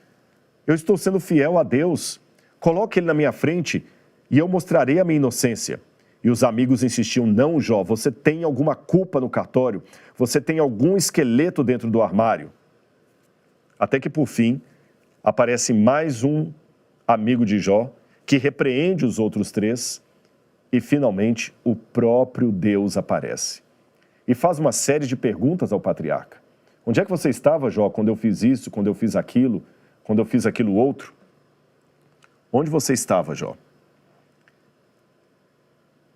[SPEAKER 1] Eu estou sendo fiel a Deus. Coloque ele na minha frente e eu mostrarei a minha inocência. E os amigos insistiam, não, Jó, você tem alguma culpa no cartório. Você tem algum esqueleto dentro do armário. Até que, por fim, aparece mais um amigo de Jó, que repreende os outros três, e finalmente o próprio Deus aparece. E faz uma série de perguntas ao patriarca. Onde é que você estava, Jó, quando eu fiz isso, quando eu fiz aquilo outro? Onde você estava, Jó?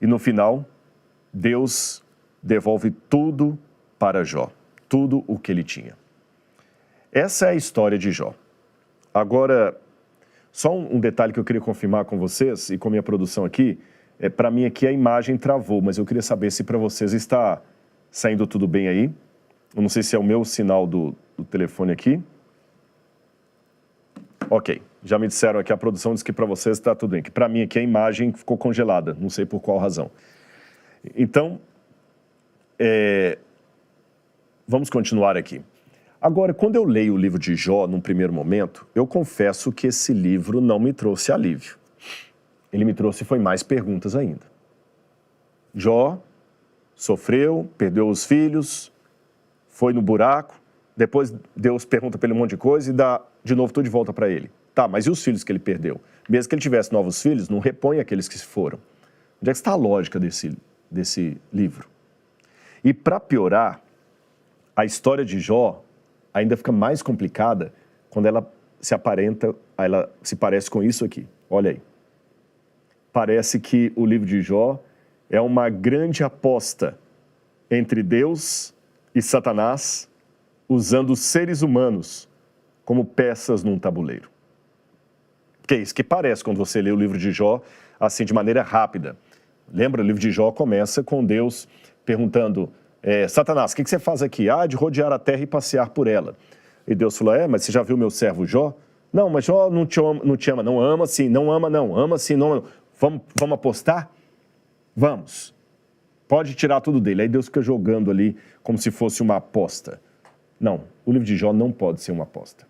[SPEAKER 1] E no final, Deus devolve tudo para Jó, tudo o que ele tinha. Essa é a história de Jó. Agora, só um detalhe que eu queria confirmar com vocês e com a minha produção aqui, para mim aqui a imagem travou, mas eu queria saber se para vocês está saindo tudo bem aí. Eu não sei se é o meu sinal do telefone aqui. Ok, já me disseram aqui, a produção disse que para vocês está tudo bem, que para mim aqui a imagem ficou congelada, não sei por qual razão. Então, vamos continuar aqui. Agora, quando eu leio o livro de Jó, num primeiro momento, eu confesso que esse livro não me trouxe alívio. Ele me trouxe foi mais perguntas ainda. Jó sofreu, perdeu os filhos, foi no buraco, depois Deus pergunta para ele um monte de coisa e dá de novo tudo de volta para ele. Tá, mas e os filhos que ele perdeu? Mesmo que ele tivesse novos filhos, não repõe aqueles que se foram. Onde é que está a lógica desse livro? E para piorar, a história de Jó ainda fica mais complicada quando ela se parece com isso aqui. Olha aí. Parece que o livro de Jó é uma grande aposta entre Deus e Satanás, usando seres humanos como peças num tabuleiro. Que é isso que parece quando você lê o livro de Jó assim de maneira rápida. Lembra, o livro de Jó começa com Deus perguntando, Satanás, o que você faz aqui? De rodear a terra e passear por ela. E Deus falou, mas você já viu meu servo Jó? Não, mas Jó não te ama, não ama sim, não ama não, ama sim, não ama. Vamos apostar? Vamos. Pode tirar tudo dele. Aí Deus fica jogando ali como se fosse uma aposta. Não, o livro de Jó não pode ser uma aposta.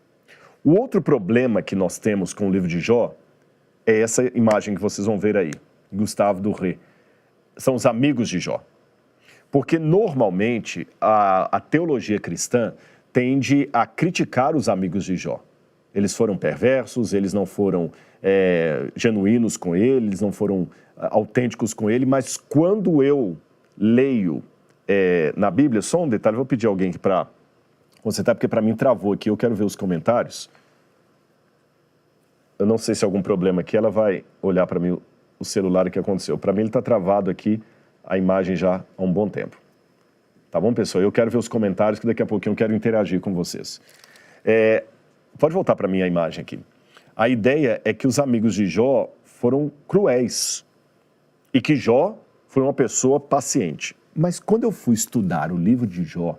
[SPEAKER 1] O outro problema que nós temos com o livro de Jó é essa imagem que vocês vão ver aí, Gustavo Doré. São os amigos de Jó. Porque normalmente a teologia cristã tende a criticar os amigos de Jó. Eles foram perversos, eles não foram genuínos com ele, eles não foram autênticos com ele, mas quando eu leio na Bíblia, só um detalhe, vou pedir alguém aqui para consertar, porque para mim travou aqui, eu quero ver os comentários. Eu não sei se há algum problema aqui, ela vai olhar para mim o celular que aconteceu. Para mim ele está travado aqui, a imagem já há um bom tempo. Tá bom, pessoal? Eu quero ver os comentários, que daqui a pouquinho eu quero interagir com vocês. Pode voltar para mim a imagem aqui. A ideia é que os amigos de Jó foram cruéis e que Jó foi uma pessoa paciente. Mas quando eu fui estudar o livro de Jó,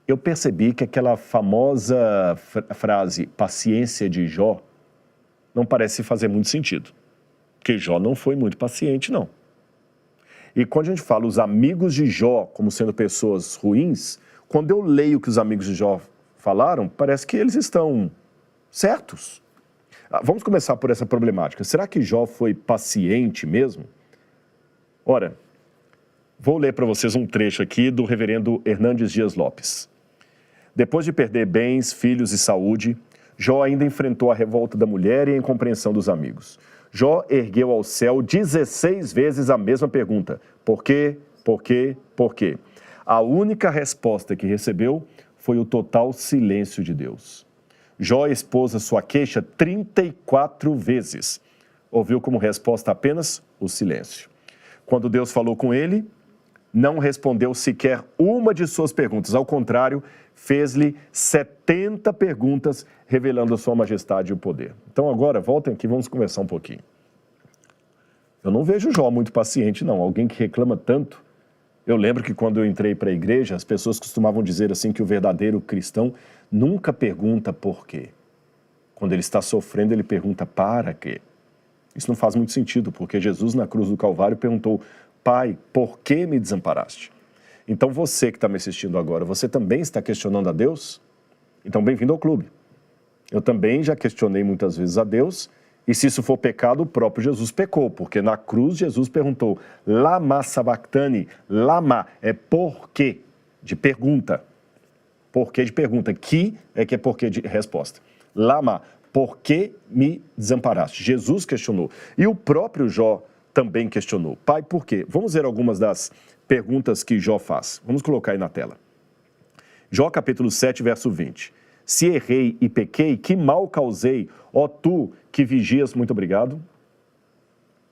[SPEAKER 1] eu percebi que aquela famosa frase, paciência de Jó, não parece fazer muito sentido. Porque Jó não foi muito paciente, não. E quando a gente fala os amigos de Jó como sendo pessoas ruins, quando eu leio o que os amigos de Jó falaram, parece que eles estão certos. Vamos começar por essa problemática. Será que Jó foi paciente mesmo? Ora, vou ler para vocês um trecho aqui do reverendo Hernandes Dias Lopes. Depois de perder bens, filhos e saúde, Jó ainda enfrentou a revolta da mulher e a incompreensão dos amigos. Jó ergueu ao céu 16 vezes a mesma pergunta. Por quê? Por quê? Por quê? A única resposta que recebeu foi o total silêncio de Deus. Jó expôs a sua queixa 34 vezes. Ouviu como resposta apenas o silêncio. Quando Deus falou com ele, não respondeu sequer uma de suas perguntas. Ao contrário, fez-lhe 70 perguntas, revelando a sua majestade e o poder. Então agora, voltem aqui, vamos conversar um pouquinho. Eu não vejo Jó muito paciente, não. Alguém que reclama tanto. Eu lembro que quando eu entrei para a igreja, as pessoas costumavam dizer assim que o verdadeiro cristão nunca pergunta por quê. Quando ele está sofrendo, ele pergunta, para quê? Isso não faz muito sentido, porque Jesus na cruz do Calvário perguntou, Pai, por que me desamparaste? Então você que está me assistindo agora, você também está questionando a Deus? Então bem-vindo ao clube. Eu também já questionei muitas vezes a Deus, e se isso for pecado, o próprio Jesus pecou, porque na cruz Jesus perguntou, lama sabachthani, lama é por quê, de pergunta. Por quê de pergunta, que é porquê de resposta. Lama, por que me desamparaste? Jesus questionou. E o próprio Jó também questionou. Pai, por quê? Vamos ver algumas das perguntas que Jó faz. Vamos colocar aí na tela. Jó capítulo 7, verso 20. Se errei e pequei, que mal causei, ó tu que vigias, muito obrigado,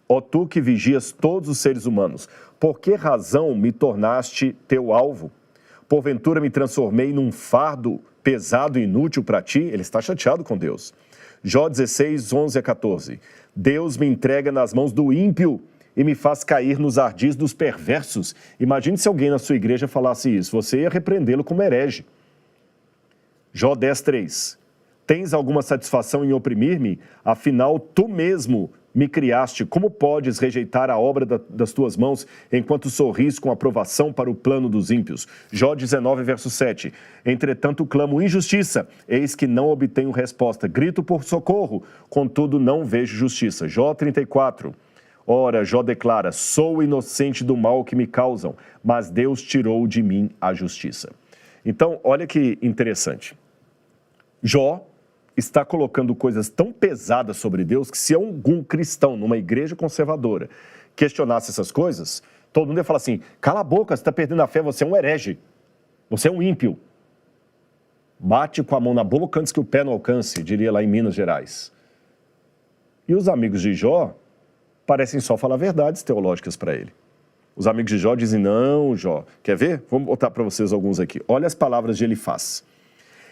[SPEAKER 1] ó tu que vigias todos os seres humanos, por que razão me tornaste teu alvo? Porventura me transformei num fardo pesado e inútil para ti? Ele está chateado com Deus. Jó 16, 11 a 14. Deus me entrega nas mãos do ímpio e me faz cair nos ardis dos perversos. Imagine se alguém na sua igreja falasse isso, você ia repreendê-lo como herege. Jó 10, 3. Tens alguma satisfação em oprimir-me? Afinal, tu mesmo me criaste. Como podes rejeitar a obra das tuas mãos, enquanto sorris com aprovação para o plano dos ímpios? Jó 19, verso 7. Entretanto, clamo injustiça, eis que não obtenho resposta. Grito por socorro, contudo não vejo justiça. Jó 34. Ora, Jó declara, sou inocente do mal que me causam, mas Deus tirou de mim a justiça. Então, olha que interessante. Jó está colocando coisas tão pesadas sobre Deus que se algum cristão numa igreja conservadora questionasse essas coisas, todo mundo ia falar assim, cala a boca, você está perdendo a fé, você é um herege, você é um ímpio. Bate com a mão na boca antes que o pé não alcance, diria lá em Minas Gerais. E os amigos de Jó parecem só falar verdades teológicas para ele. Os amigos de Jó dizem, não, Jó, quer ver? Vamos botar para vocês alguns aqui. Olha as palavras de Elifaz.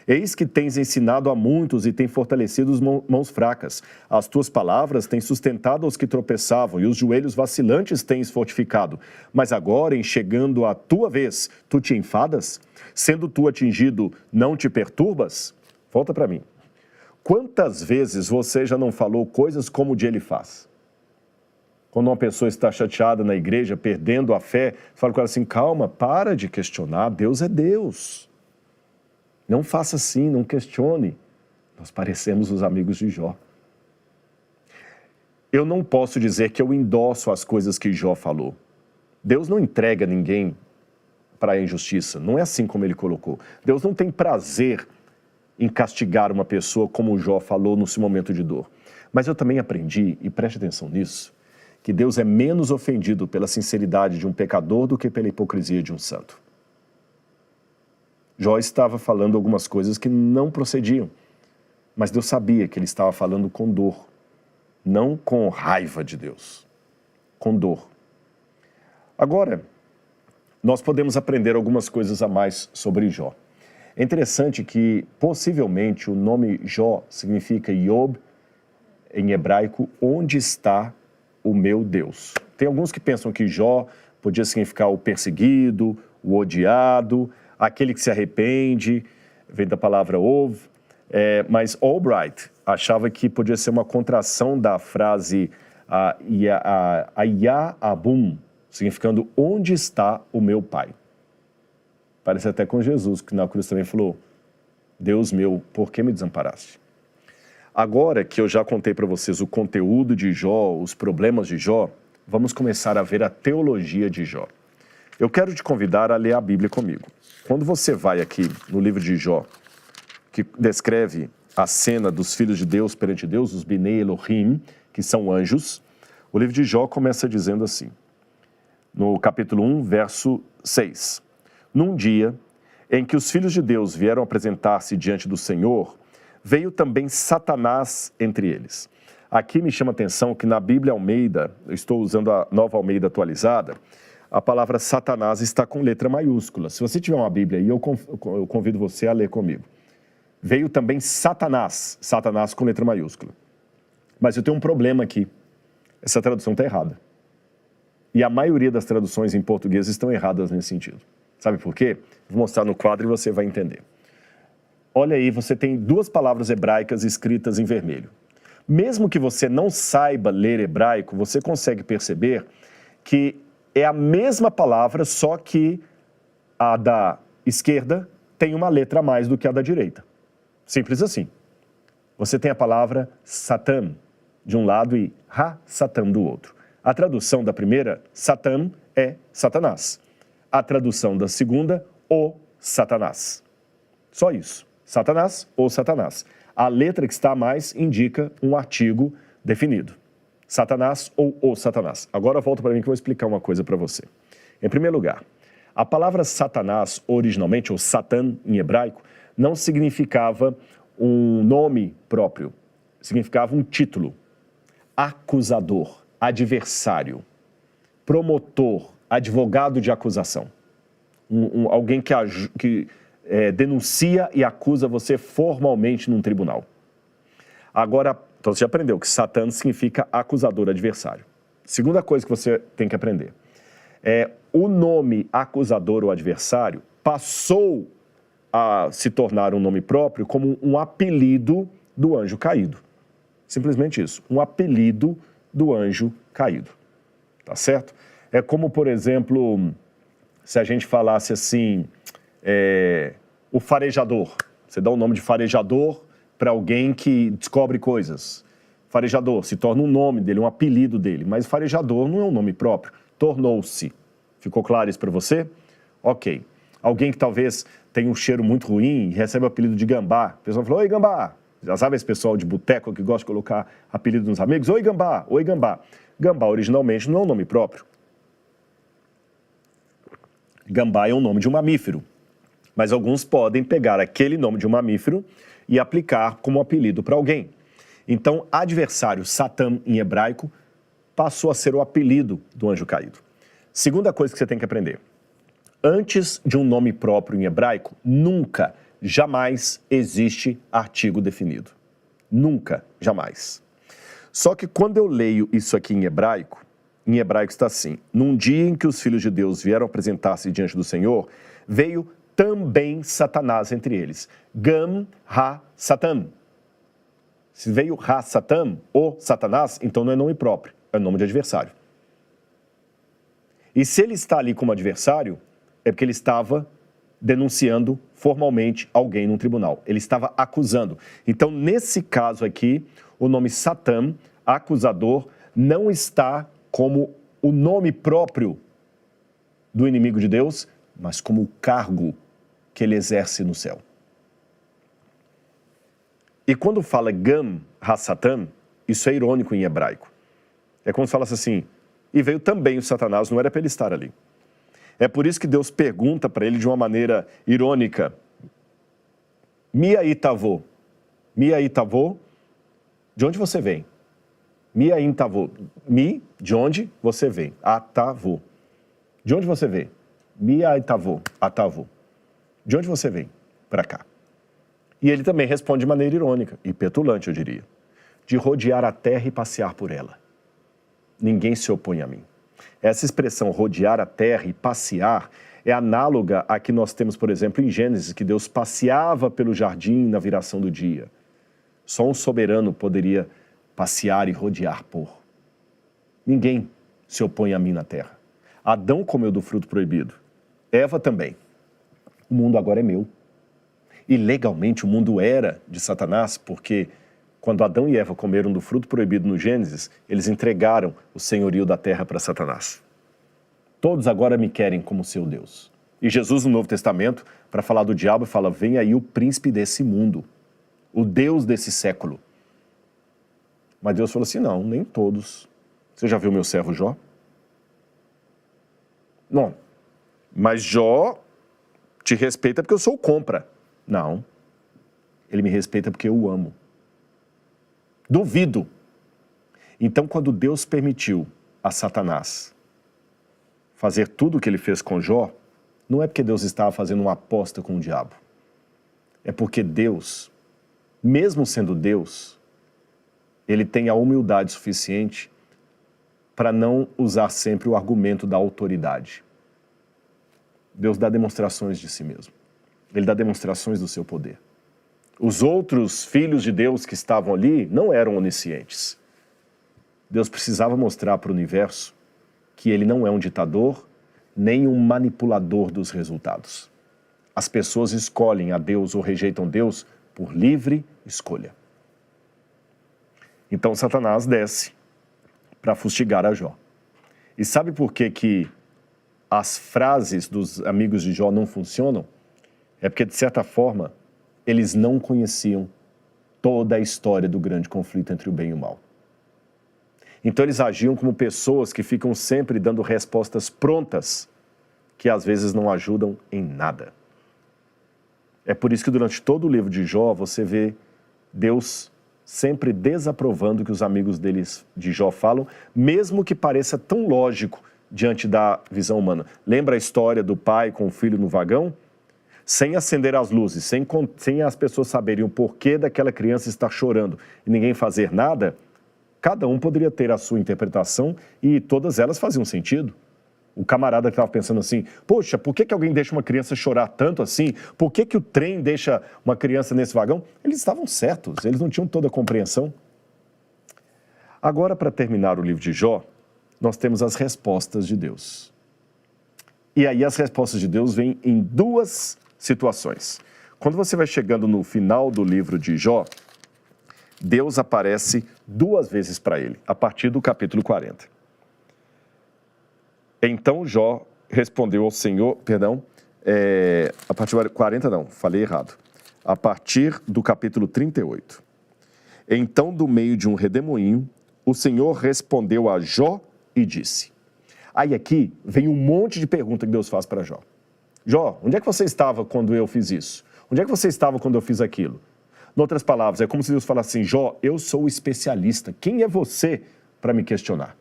[SPEAKER 1] Eis que tens ensinado a muitos e tem fortalecido os mãos fracas. As tuas palavras têm sustentado os que tropeçavam e os joelhos vacilantes tens fortificado. Mas agora, em chegando a tua vez, tu te enfadas? Sendo tu atingido, não te perturbas? Volta para mim. Quantas vezes você já não falou coisas como o de Elifaz? Quando uma pessoa está chateada na igreja, perdendo a fé, fala com ela assim, calma, para de questionar, Deus é Deus. Não faça assim, não questione. Nós parecemos os amigos de Jó. Eu não posso dizer que eu endosso as coisas que Jó falou. Deus não entrega ninguém para a injustiça. Não é assim como ele colocou. Deus não tem prazer em castigar uma pessoa como Jó falou no seu momento de dor. Mas eu também aprendi, e preste atenção nisso, que Deus é menos ofendido pela sinceridade de um pecador do que pela hipocrisia de um santo. Jó estava falando algumas coisas que não procediam, mas Deus sabia que ele estava falando com dor, não com raiva de Deus, com dor. Agora, nós podemos aprender algumas coisas a mais sobre Jó. É interessante que, possivelmente, o nome Jó significa Yob, em hebraico, onde está o meu Deus. Tem alguns que pensam que Jó podia significar o perseguido, o odiado, aquele que se arrepende, vem da palavra ov, mas Albright achava que podia ser uma contração da frase Ayah Abum, significando onde está o meu pai. Parece até com Jesus, que na cruz também falou, Deus meu, por que me desamparaste? Agora que eu já contei para vocês o conteúdo de Jó, os problemas de Jó, vamos começar a ver a teologia de Jó. Eu quero te convidar a ler a Bíblia comigo. Quando você vai aqui no livro de Jó, que descreve a cena dos filhos de Deus perante Deus, os Bnei Elohim, que são anjos, o livro de Jó começa dizendo assim, no capítulo 1, verso 6. Num dia em que os filhos de Deus vieram apresentar-se diante do Senhor, veio também Satanás entre eles. Aqui me chama a atenção que na Bíblia Almeida, eu estou usando a Nova Almeida atualizada, a palavra Satanás está com letra maiúscula. Se você tiver uma Bíblia aí, eu convido você a ler comigo. Veio também Satanás, Satanás com letra maiúscula. Mas eu tenho um problema aqui. Essa tradução está errada. E a maioria das traduções em português estão erradas nesse sentido. Sabe por quê? Vou mostrar no quadro e você vai entender. olha aí, você tem duas palavras hebraicas escritas em vermelho. Mesmo que você não saiba ler hebraico, você consegue perceber que é a mesma palavra, só que a da esquerda tem uma letra a mais do que a da direita. Simples assim. Você tem a palavra Satã de um lado e Ha-Satã do outro. A tradução da primeira, Satã, é Satanás. A tradução da segunda, o Satanás. Só isso. Satanás ou Satanás. A letra que está a mais indica um artigo definido. Satanás ou o Satanás. Agora volta para mim que eu vou explicar uma coisa para você. Em primeiro lugar, a palavra Satanás, originalmente, ou Satã em hebraico, não significava um nome próprio. Significava um título. Acusador, adversário, promotor, advogado de acusação. Alguém que denuncia e acusa você formalmente num tribunal. Agora, então você já aprendeu que Satã significa acusador, adversário. Segunda coisa que você tem que aprender. O nome acusador ou adversário passou a se tornar um nome próprio como um apelido do anjo caído. Simplesmente isso, um apelido do anjo caído. Tá certo? É como, por exemplo, se a gente falasse assim, o farejador. Você dá o nome de farejador para alguém que descobre coisas. Farejador se torna um nome dele, um apelido dele, mas farejador não é um nome próprio. Tornou-se. Ficou claro isso para você? Ok. Alguém que talvez tenha um cheiro muito ruim e recebe o apelido de gambá. O pessoal falou, oi gambá. Já sabe esse pessoal de boteco que gosta de colocar apelido nos amigos? Oi gambá, oi gambá. Gambá originalmente não é um nome próprio. Gambá é um nome de um mamífero. Mas alguns podem pegar aquele nome de um mamífero e aplicar como apelido para alguém. Então, adversário, Satã em hebraico, passou a ser o apelido do anjo caído. Segunda coisa que você tem que aprender. Antes de um nome próprio em hebraico, nunca, jamais existe artigo definido. Nunca, jamais. Só que quando eu leio isso aqui em hebraico está assim, num dia em que os filhos de Deus vieram apresentar-se diante do Senhor, veio também Satanás entre eles. Gam ha-Satã. Se veio ha-Satã, ou Satanás, então não é nome próprio, é nome de adversário. E se ele está ali como adversário, é porque ele estava denunciando formalmente alguém num tribunal. Ele estava acusando. Então, nesse caso aqui, o nome Satã, acusador, não está como o nome próprio do inimigo de Deus, mas como o cargo que ele exerce no céu. E quando fala Gam ha-Satã, isso é irônico em hebraico. É como se falasse assim, e veio também o Satanás, não era para ele estar ali. É por isso que Deus pergunta para ele de uma maneira irônica, Mi aí tavô, de onde você vem? Mi aí tavô, mi, de onde você vem? Atavô, de onde você vem? Mi aí tavô, atavô, de onde você vem? Para cá. E ele também responde de maneira irônica e petulante, eu diria, de rodear a terra e passear por ela. Ninguém se opõe a mim. Essa expressão rodear a terra e passear é análoga à que nós temos, por exemplo, em Gênesis, que Deus passeava pelo jardim na viração do dia. Só um soberano poderia passear e rodear por. Ninguém se opõe a mim na terra. Adão comeu do fruto proibido. Eva também. O mundo agora é meu. E legalmente o mundo era de Satanás, porque quando Adão e Eva comeram do fruto proibido no Gênesis, eles entregaram o senhorio da terra para Satanás. Todos agora me querem como seu Deus. E Jesus, no Novo Testamento, para falar do diabo, fala, vem aí o príncipe desse mundo, o Deus desse século. Mas Deus falou assim, não, nem todos. Você já viu meu servo Jó? Não, mas Jó te respeita porque eu sou o compra. Não, ele me respeita porque eu o amo. Duvido. Então, quando Deus permitiu a Satanás fazer tudo o que ele fez com Jó, não é porque Deus estava fazendo uma aposta com o diabo. É porque Deus, mesmo sendo Deus, ele tem a humildade suficiente para não usar sempre o argumento da autoridade. Deus dá demonstrações de si mesmo. Ele dá demonstrações do seu poder. Os outros filhos de Deus que estavam ali não eram oniscientes. Deus precisava mostrar para o universo que ele não é um ditador, nem um manipulador dos resultados. As pessoas escolhem a Deus ou rejeitam Deus por livre escolha. Então Satanás desce para fustigar a Jó. E sabe por que as frases dos amigos de Jó não funcionam? É porque, de certa forma, eles não conheciam toda a história do grande conflito entre o bem e o mal. Então eles agiam como pessoas que ficam sempre dando respostas prontas, que às vezes não ajudam em nada. É por isso que durante todo o livro de Jó, você vê Deus sempre desaprovando o que os amigos de Jó falam, mesmo que pareça tão lógico diante da visão humana. Lembra a história do pai com o filho no vagão? Sem acender as luzes, sem as pessoas saberem o porquê daquela criança estar chorando e ninguém fazer nada, cada um poderia ter a sua interpretação e todas elas faziam sentido. O camarada que estava pensando assim, poxa, por que alguém deixa uma criança chorar tanto assim? Por que o trem deixa uma criança nesse vagão? Eles estavam certos, eles não tinham toda a compreensão. Agora, para terminar o livro de Jó, nós temos as respostas de Deus. E aí as respostas de Deus vêm em duas situações. Quando você vai chegando no final do livro de Jó, Deus aparece duas vezes para ele, a partir do capítulo 40. Então Jó respondeu ao Senhor, a partir do 40 não, falei errado. A partir do capítulo 38. Então, do meio de um redemoinho, o Senhor respondeu a Jó e disse. Aí aqui vem um monte de pergunta que Deus faz para Jó. Jó, onde é que você estava quando eu fiz isso? Onde é que você estava quando eu fiz aquilo? Em outras palavras, é como se Deus falasse assim, Jó, eu sou o especialista. Quem é você para me questionar?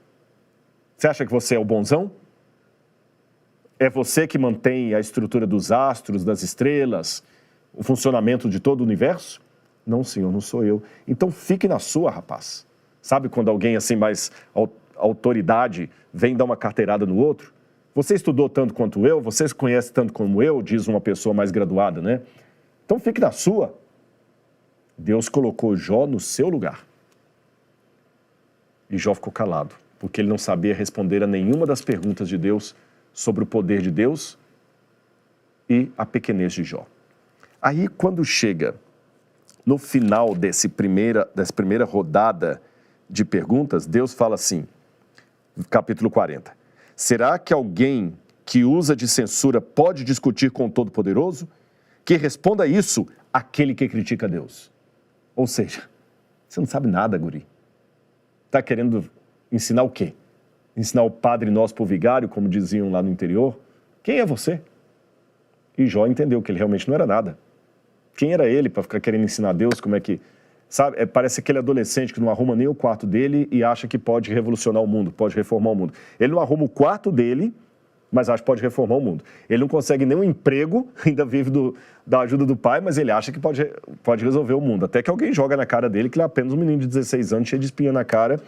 [SPEAKER 1] Você acha que você é o bonzão? É você que mantém a estrutura dos astros, das estrelas, o funcionamento de todo o universo? Não, Senhor, não sou eu. Então fique na sua, rapaz. Sabe quando alguém assim mais autoridade vem dar uma carteirada no outro? Você estudou tanto quanto eu, você se conhece tanto como eu, diz uma pessoa mais graduada, né? Então fique na sua. Deus colocou Jó no seu lugar. E Jó ficou calado, porque ele não sabia responder a nenhuma das perguntas de Deus sobre o poder de Deus e a pequenez de Jó. Aí, quando chega no final dessa primeira rodada de perguntas, Deus fala assim, capítulo 40, será que alguém que usa de censura pode discutir com o Todo-Poderoso? Que responda isso aquele que critica Deus. Ou seja, você não sabe nada, guri. Está querendo ensinar o quê? Ensinar o Padre Nosso pro vigário, como diziam lá no interior? Quem é você? E Jó entendeu que ele realmente não era nada. Quem era ele para ficar querendo ensinar a Deus como é que... Sabe, parece aquele adolescente que não arruma nem o quarto dele e acha que pode revolucionar o mundo, pode reformar o mundo. Ele não arruma o quarto dele, mas acha que pode reformar o mundo. Ele não consegue nenhum emprego, ainda vive da ajuda do pai, mas ele acha que pode resolver o mundo. Até que alguém joga na cara dele que ele é apenas um menino de 16 anos, cheio de espinha na cara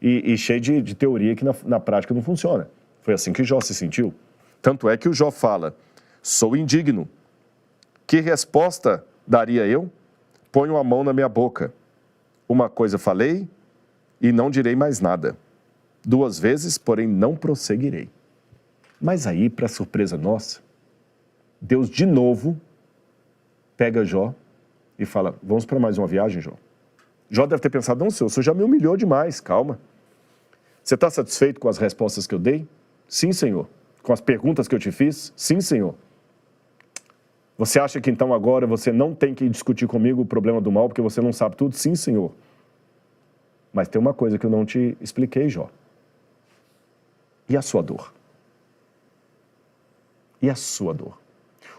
[SPEAKER 1] e cheio de teoria que na prática não funciona. Foi assim que Jó se sentiu. Tanto é que o Jó fala, sou indigno. Que resposta daria eu? Ponho a mão na minha boca. Uma coisa falei e não direi mais nada. 2 vezes, porém não prosseguirei. Mas aí, para surpresa nossa, Deus de novo pega Jó e fala, vamos para mais uma viagem, Jó? Jó deve ter pensado, não, senhor, o senhor já me humilhou demais, calma. Você está satisfeito com as respostas que eu dei? Sim, senhor. Com as perguntas que eu te fiz? Sim, senhor. Você acha que então agora você não tem que discutir comigo o problema do mal porque você não sabe tudo? Sim, senhor. Mas tem uma coisa que eu não te expliquei, Jó. E a sua dor? E a sua dor?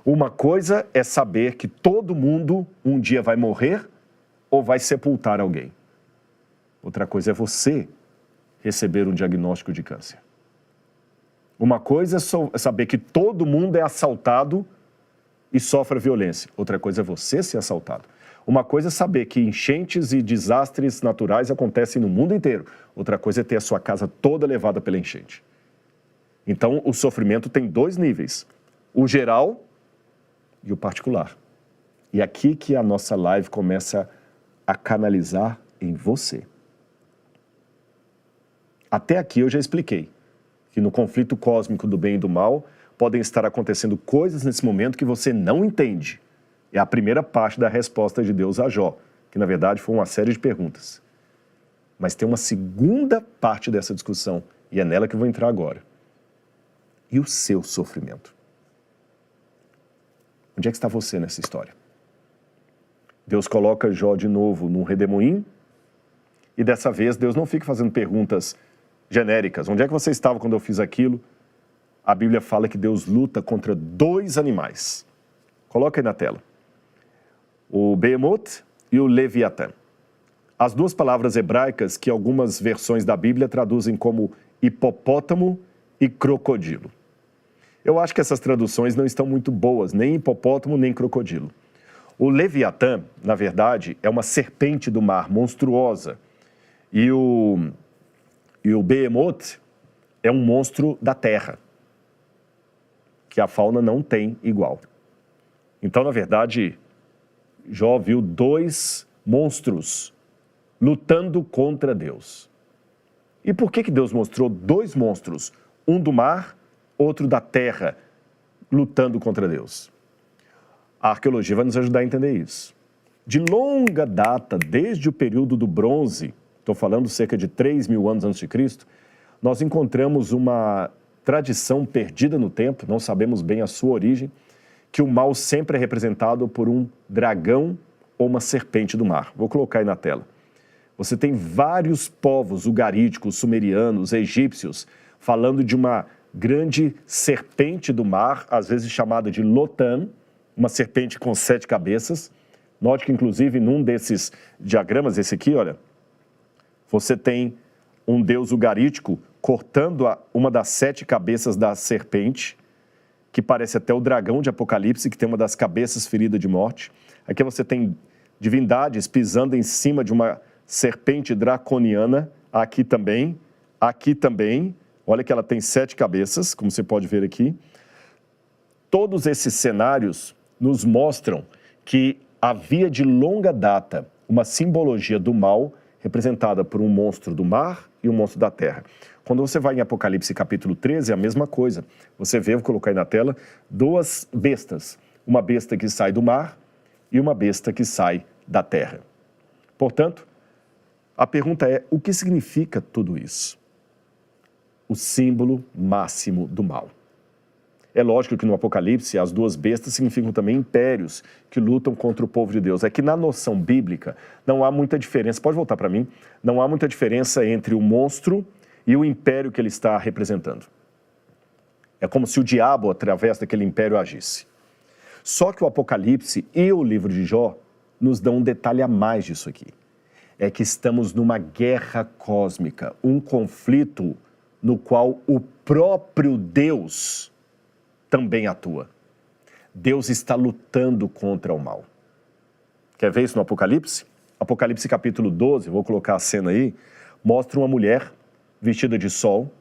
[SPEAKER 1] Uma coisa é saber que todo mundo um dia vai morrer ou vai sepultar alguém. Outra coisa é você receber um diagnóstico de câncer. Uma coisa é saber que todo mundo é assaltado e sofre violência. Outra coisa é você ser assaltado. Uma coisa é saber que enchentes e desastres naturais acontecem no mundo inteiro. Outra coisa é ter a sua casa toda levada pela enchente. Então, o sofrimento tem 2 níveis. O geral e o particular. E aqui que a nossa live começa a canalizar em você. Até aqui eu já expliquei que no conflito cósmico do bem e do mal podem estar acontecendo coisas nesse momento que você não entende. É a primeira parte da resposta de Deus a Jó, que na verdade foi uma série de perguntas. Mas tem uma segunda parte dessa discussão, e é nela que eu vou entrar agora. E o seu sofrimento? Onde é que está você nessa história? Deus coloca Jó de novo num redemoinho, e dessa vez Deus não fica fazendo perguntas genéricas. Onde é que você estava quando eu fiz aquilo? A Bíblia fala que Deus luta contra 2 animais. Coloca aí na tela. O Behemoth e o Leviatã. As 2 palavras hebraicas que algumas versões da Bíblia traduzem como hipopótamo e crocodilo. Eu acho que essas traduções não estão muito boas, nem hipopótamo, nem crocodilo. O Leviatã, na verdade, é uma serpente do mar, monstruosa. E o Behemoth é um monstro da terra, que a fauna não tem igual. Então, na verdade, Jó viu 2 monstros lutando contra Deus. E por que Deus mostrou 2 monstros, um do mar, outro da terra, lutando contra Deus? A arqueologia vai nos ajudar a entender isso. De longa data, desde o período do bronze, estou falando cerca de 3.000 anos antes de Cristo, nós encontramos uma tradição perdida no tempo, não sabemos bem a sua origem, que o mal sempre é representado por um dragão ou uma serpente do mar. Vou colocar aí na tela. Você tem vários povos ugaríticos, sumerianos, egípcios, falando de uma grande serpente do mar, às vezes chamada de Lotan, uma serpente com 7 cabeças. Note que, inclusive, num desses diagramas, esse aqui, olha, você tem um deus ugarítico cortando uma das 7 cabeças da serpente, que parece até o dragão de Apocalipse, que tem uma das cabeças ferida de morte. Aqui você tem divindades pisando em cima de uma serpente draconiana, aqui também. Olha que ela tem 7 cabeças, como você pode ver aqui. Todos esses cenários nos mostram que havia de longa data uma simbologia do mal representada por um monstro do mar e um monstro da terra. Quando você vai em Apocalipse capítulo 13, é a mesma coisa. Você vê, vou colocar aí na tela, 2 bestas. Uma besta que sai do mar e uma besta que sai da terra. Portanto, a pergunta é, o que significa tudo isso? O símbolo máximo do mal. É lógico que no Apocalipse as 2 bestas significam também impérios que lutam contra o povo de Deus. É que na noção bíblica não há muita diferença, pode voltar para mim, não há muita diferença entre o monstro e o império que ele está representando. É como se o diabo, através daquele império, agisse. Só que o Apocalipse e o livro de Jó nos dão um detalhe a mais disso aqui. É que estamos numa guerra cósmica, um conflito no qual o próprio Deus também atua. Deus está lutando contra o mal. Quer ver isso no Apocalipse? Apocalipse capítulo 12, vou colocar a cena aí, mostra uma mulher vestida de sol,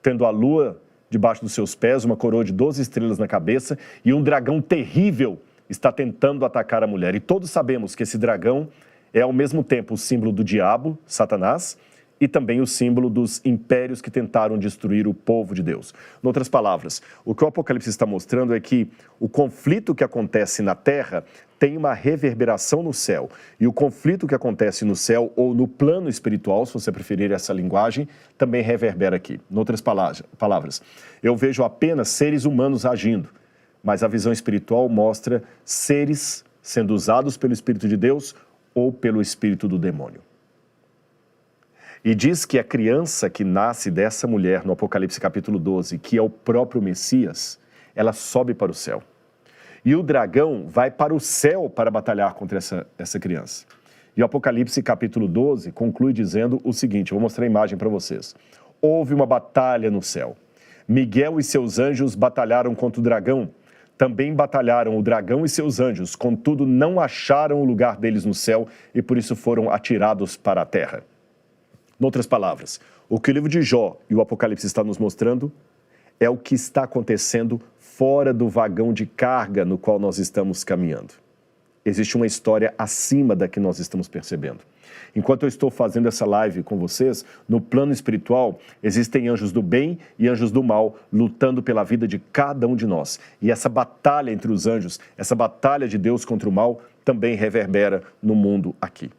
[SPEAKER 1] tendo a lua debaixo dos seus pés, uma coroa de 12 estrelas na cabeça, e um dragão terrível está tentando atacar a mulher. E todos sabemos que esse dragão é ao mesmo tempo o símbolo do diabo, Satanás, e também o símbolo dos impérios que tentaram destruir o povo de Deus. Em outras palavras, o que o Apocalipse está mostrando é que o conflito que acontece na terra tem uma reverberação no céu. E o conflito que acontece no céu ou no plano espiritual, se você preferir essa linguagem, também reverbera aqui. Em outras palavras, eu vejo apenas seres humanos agindo, mas a visão espiritual mostra seres sendo usados pelo Espírito de Deus ou pelo espírito do demônio. E diz que a criança que nasce dessa mulher no Apocalipse capítulo 12, que é o próprio Messias, ela sobe para o céu. E o dragão vai para o céu para batalhar contra essa criança. E o Apocalipse capítulo 12 conclui dizendo o seguinte, eu vou mostrar a imagem para vocês. Houve uma batalha no céu. Miguel e seus anjos batalharam contra o dragão. Também batalharam o dragão e seus anjos, contudo não acharam o lugar deles no céu e por isso foram atirados para a terra. Em outras palavras, o que o livro de Jó e o Apocalipse está nos mostrando é o que está acontecendo fora do vagão de carga no qual nós estamos caminhando. existe uma história acima da que nós estamos percebendo. Enquanto eu estou fazendo essa live com vocês, no plano espiritual, existem anjos do bem e anjos do mal lutando pela vida de cada um de nós. E essa batalha entre os anjos, essa batalha de Deus contra o mal, também reverbera no mundo aqui.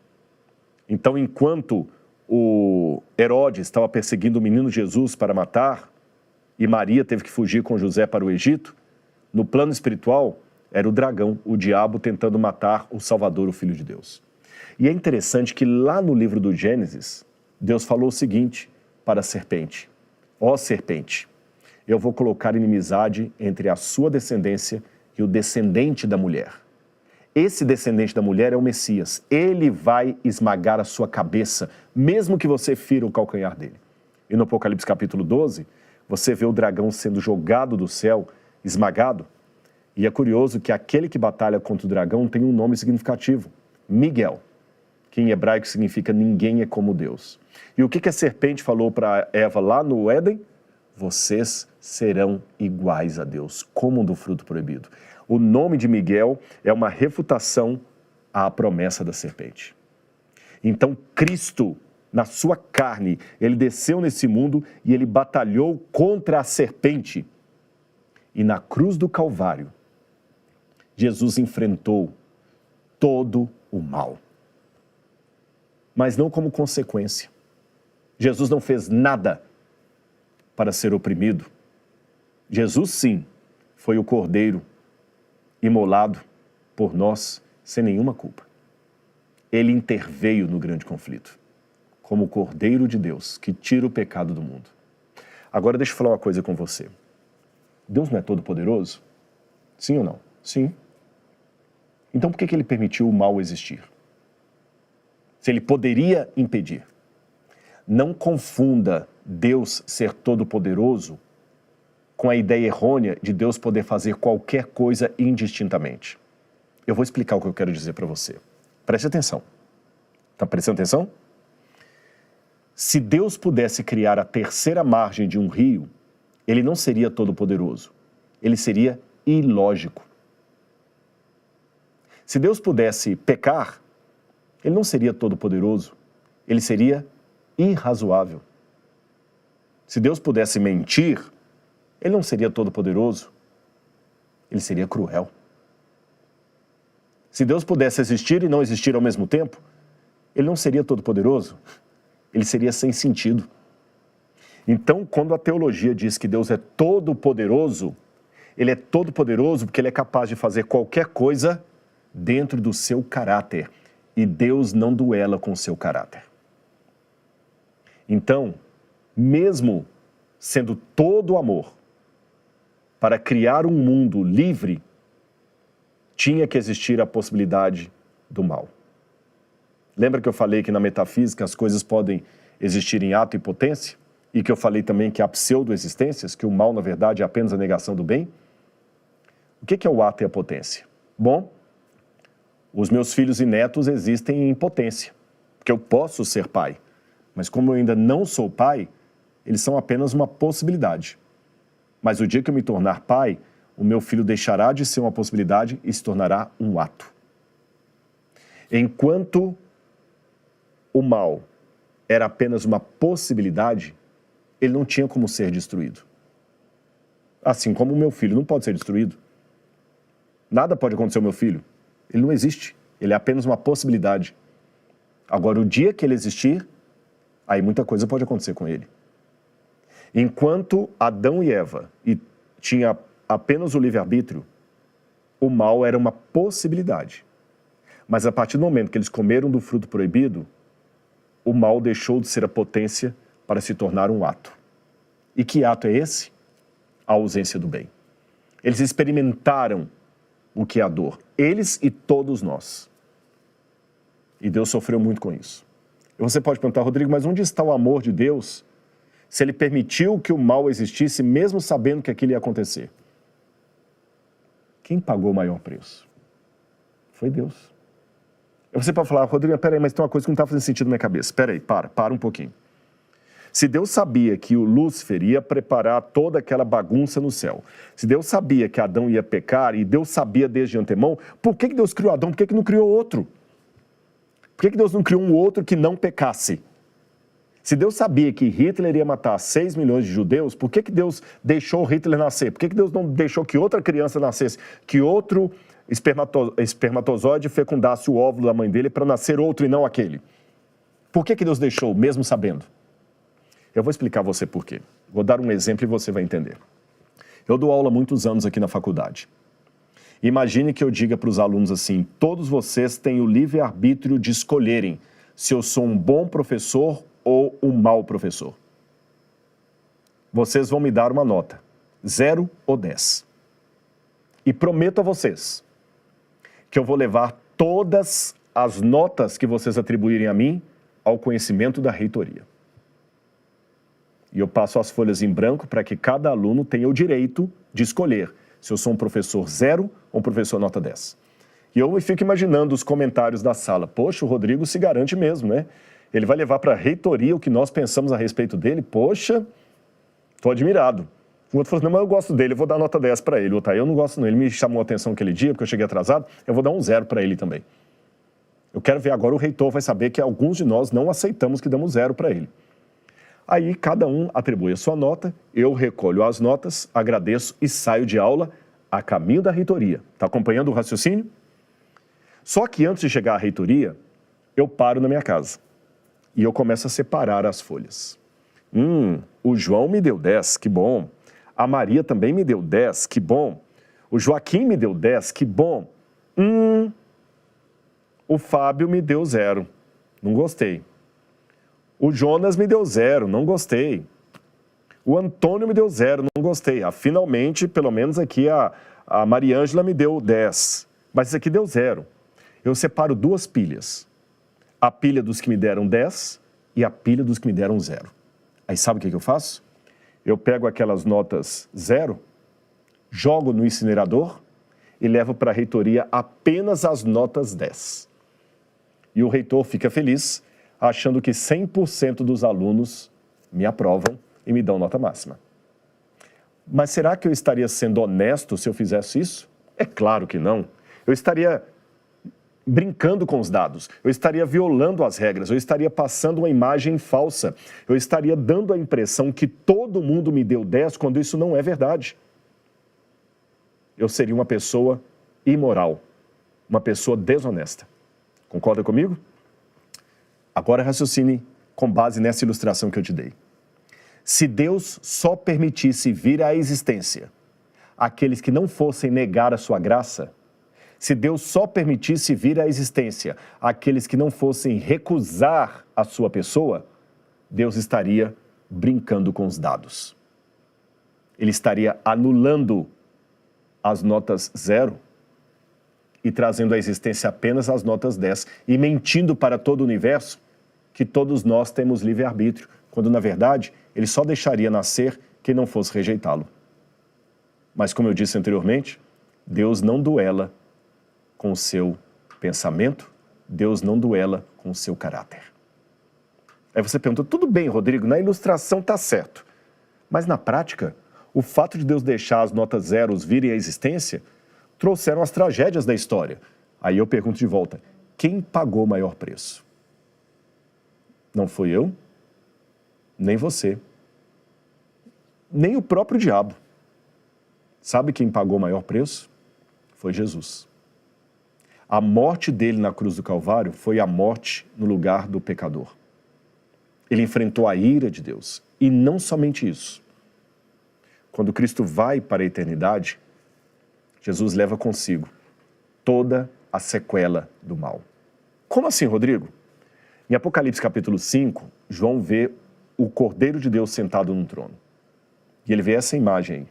[SPEAKER 1] Então, enquanto o Herodes estava perseguindo o menino Jesus para matar, e Maria teve que fugir com José para o Egito, no plano espiritual, era o dragão, o diabo, tentando matar o Salvador, o Filho de Deus. E é interessante que lá no livro do Gênesis, Deus falou o seguinte para a serpente: ó serpente, eu vou colocar inimizade entre a sua descendência e o descendente da mulher. Esse descendente da mulher é o Messias. Ele vai esmagar a sua cabeça, mesmo que você fira o calcanhar dele. E no Apocalipse capítulo 12, você vê o dragão sendo jogado do céu, esmagado. E é curioso que aquele que batalha contra o dragão tem um nome significativo: Miguel, que em hebraico significa ninguém é como Deus. E o que a serpente falou para Eva lá no Éden? Vocês serão iguais a Deus, comam do fruto proibido. O nome de Miguel é uma refutação à promessa da serpente. Então Cristo, na sua carne, ele desceu nesse mundo e ele batalhou contra a serpente. E na cruz do Calvário, Jesus enfrentou todo o mal. Mas não como consequência. Jesus não fez nada para ser oprimido. Jesus, sim, foi o Cordeiro imolado por nós sem nenhuma culpa. Ele interveio no grande conflito, como o Cordeiro de Deus que tira o pecado do mundo. Agora deixa eu falar uma coisa com você. Deus não é todo poderoso? Sim ou não? Sim. Então por que ele permitiu o mal existir? Se ele poderia impedir. Não confunda Deus ser todo-poderoso com a ideia errônea de Deus poder fazer qualquer coisa indistintamente. Eu vou explicar o que eu quero dizer para você. Preste atenção. Está prestando atenção? Se Deus pudesse criar a terceira margem de um rio, ele não seria todo-poderoso. Ele seria ilógico. Se Deus pudesse pecar, ele não seria todo-poderoso, ele seria irrazoável. Se Deus pudesse mentir, ele não seria todo-poderoso, ele seria cruel. Se Deus pudesse existir e não existir ao mesmo tempo, ele não seria todo-poderoso, ele seria sem sentido. Então, quando a teologia diz que Deus é todo-poderoso, ele é todo-poderoso porque ele é capaz de fazer qualquer coisa dentro do seu caráter. E Deus não duela com o seu caráter. Então, mesmo sendo todo amor, para criar um mundo livre, tinha que existir a possibilidade do mal. Lembra que eu falei que na metafísica as coisas podem existir em ato e potência? E que eu falei também que há pseudo-existências, que o mal, na verdade, é apenas a negação do bem? O que é o ato e a potência? Bom, os meus filhos e netos existem em potência, porque eu posso ser pai. Mas como eu ainda não sou pai, eles são apenas uma possibilidade. Mas o dia que eu me tornar pai, o meu filho deixará de ser uma possibilidade e se tornará um ato. Enquanto o mal era apenas uma possibilidade, ele não tinha como ser destruído. Assim como o meu filho não pode ser destruído. Nada pode acontecer ao meu filho. Ele não existe, ele é apenas uma possibilidade. Agora, o dia que ele existir, aí muita coisa pode acontecer com ele. Enquanto Adão e Eva tinham apenas o livre-arbítrio, o mal era uma possibilidade. Mas a partir do momento que eles comeram do fruto proibido, o mal deixou de ser a potência para se tornar um ato. E que ato é esse? A ausência do bem. Eles experimentaram o que é a dor. Eles e todos nós. E Deus sofreu muito com isso. E você pode perguntar, Rodrigo, mas onde está o amor de Deus se ele permitiu que o mal existisse mesmo sabendo que aquilo ia acontecer? Quem pagou o maior preço? Foi Deus. E você pode falar, Rodrigo, peraí, mas tem uma coisa que não está fazendo sentido na minha cabeça. Peraí, para um pouquinho. Se Deus sabia que o Lúcifer ia preparar toda aquela bagunça no céu, se Deus sabia que Adão ia pecar, e Deus sabia desde antemão, por que Deus criou Adão? Por que não criou outro? Por que Deus não criou um outro que não pecasse? Se Deus sabia que Hitler ia matar 6 milhões de judeus, por que Deus deixou Hitler nascer? Por que Deus não deixou que outra criança nascesse, que outro espermatozoide fecundasse o óvulo da mãe dele para nascer outro e não aquele? Por que Deus deixou, mesmo sabendo? Eu vou explicar a você por quê. Vou dar um exemplo e você vai entender. Eu dou aula há muitos anos aqui na faculdade. Imagine que eu diga para os alunos assim: todos vocês têm o livre-arbítrio de escolherem se eu sou um bom professor ou um mau professor. Vocês vão me dar uma nota, 0 ou 10. E prometo a vocês que eu vou levar todas as notas que vocês atribuírem a mim ao conhecimento da reitoria. E eu passo as folhas em branco para que cada aluno tenha o direito de escolher se eu sou um professor 0 ou um professor nota 10. E eu fico imaginando os comentários da sala. Poxa, o Rodrigo se garante mesmo, né? Ele vai levar para a reitoria o que nós pensamos a respeito dele? Poxa, estou admirado. O outro falou assim: não, mas eu gosto dele, eu vou dar nota 10 para ele. O outro, eu não gosto não, ele me chamou a atenção aquele dia, porque eu cheguei atrasado, eu vou dar um 0 para ele também. Eu quero ver agora, o reitor vai saber que alguns de nós não aceitamos que damos 0 para ele. Aí cada um atribui a sua nota, eu recolho as notas, agradeço e saio de aula a caminho da reitoria. Está acompanhando o raciocínio? Só que antes de chegar à reitoria, eu paro na minha casa e eu começo a separar as folhas. O João me deu 10, que bom. A Maria também me deu 10, que bom. O Joaquim me deu 10, que bom. O Fábio me deu 0, não gostei. O Jonas me deu 0, não gostei. O Antônio me deu 0, não gostei. Finalmente, pelo menos aqui, a Mariângela me deu 10. Mas isso aqui deu 0. Eu separo 2 pilhas. A pilha dos que me deram 10 e a pilha dos que me deram 0. Aí sabe o que eu faço? Eu pego aquelas notas 0, jogo no incinerador e levo para a reitoria apenas as notas 10. E o reitor fica feliz, achando que 100% dos alunos me aprovam e me dão nota máxima. Mas será que eu estaria sendo honesto se eu fizesse isso? É claro que não. Eu estaria brincando com os dados, eu estaria violando as regras, eu estaria passando uma imagem falsa, eu estaria dando a impressão que todo mundo me deu 10 quando isso não é verdade. Eu seria uma pessoa imoral, uma pessoa desonesta. Concorda comigo? Agora raciocine com base nessa ilustração que eu te dei. Se Deus só permitisse vir à existência aqueles que não fossem negar a sua graça, se Deus só permitisse vir à existência aqueles que não fossem recusar a sua pessoa, Deus estaria brincando com os dados. Ele estaria anulando as notas 0 e trazendo à existência apenas as notas 10 e mentindo para todo o universo que todos nós temos livre-arbítrio, quando na verdade ele só deixaria nascer quem não fosse rejeitá-lo. Mas como eu disse anteriormente, Deus não duela com o seu pensamento, Deus não duela com o seu caráter. Aí você pergunta: tudo bem, Rodrigo, na ilustração está certo, mas na prática, o fato de Deus deixar as notas 0 virem à existência trouxeram as tragédias da história. Aí eu pergunto de volta: quem pagou o maior preço? Não fui eu, nem você, nem o próprio diabo. Sabe quem pagou o maior preço? Foi Jesus. A morte dele na cruz do Calvário foi a morte no lugar do pecador. Ele enfrentou a ira de Deus. E não somente isso. Quando Cristo vai para a eternidade, Jesus leva consigo toda a sequela do mal. Como assim, Rodrigo? Em Apocalipse capítulo 5, João vê o Cordeiro de Deus sentado num trono. E ele vê essa imagem aí.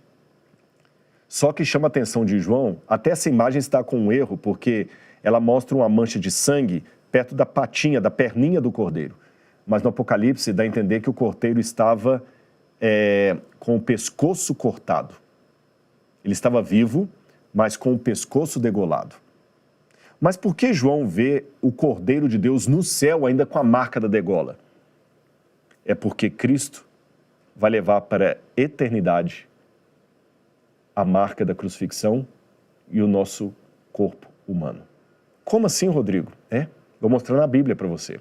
[SPEAKER 1] Só que chama a atenção de João, até essa imagem está com um erro, porque ela mostra uma mancha de sangue perto da patinha, da perninha do cordeiro. Mas no Apocalipse dá a entender que o cordeiro estava com o pescoço cortado. Ele estava vivo, mas com o pescoço degolado. Mas por que João vê o Cordeiro de Deus no céu ainda com a marca da degola? é porque Cristo vai levar para a eternidade a marca da crucifixão e o nosso corpo humano. Como assim, Rodrigo? Vou mostrar na Bíblia para você.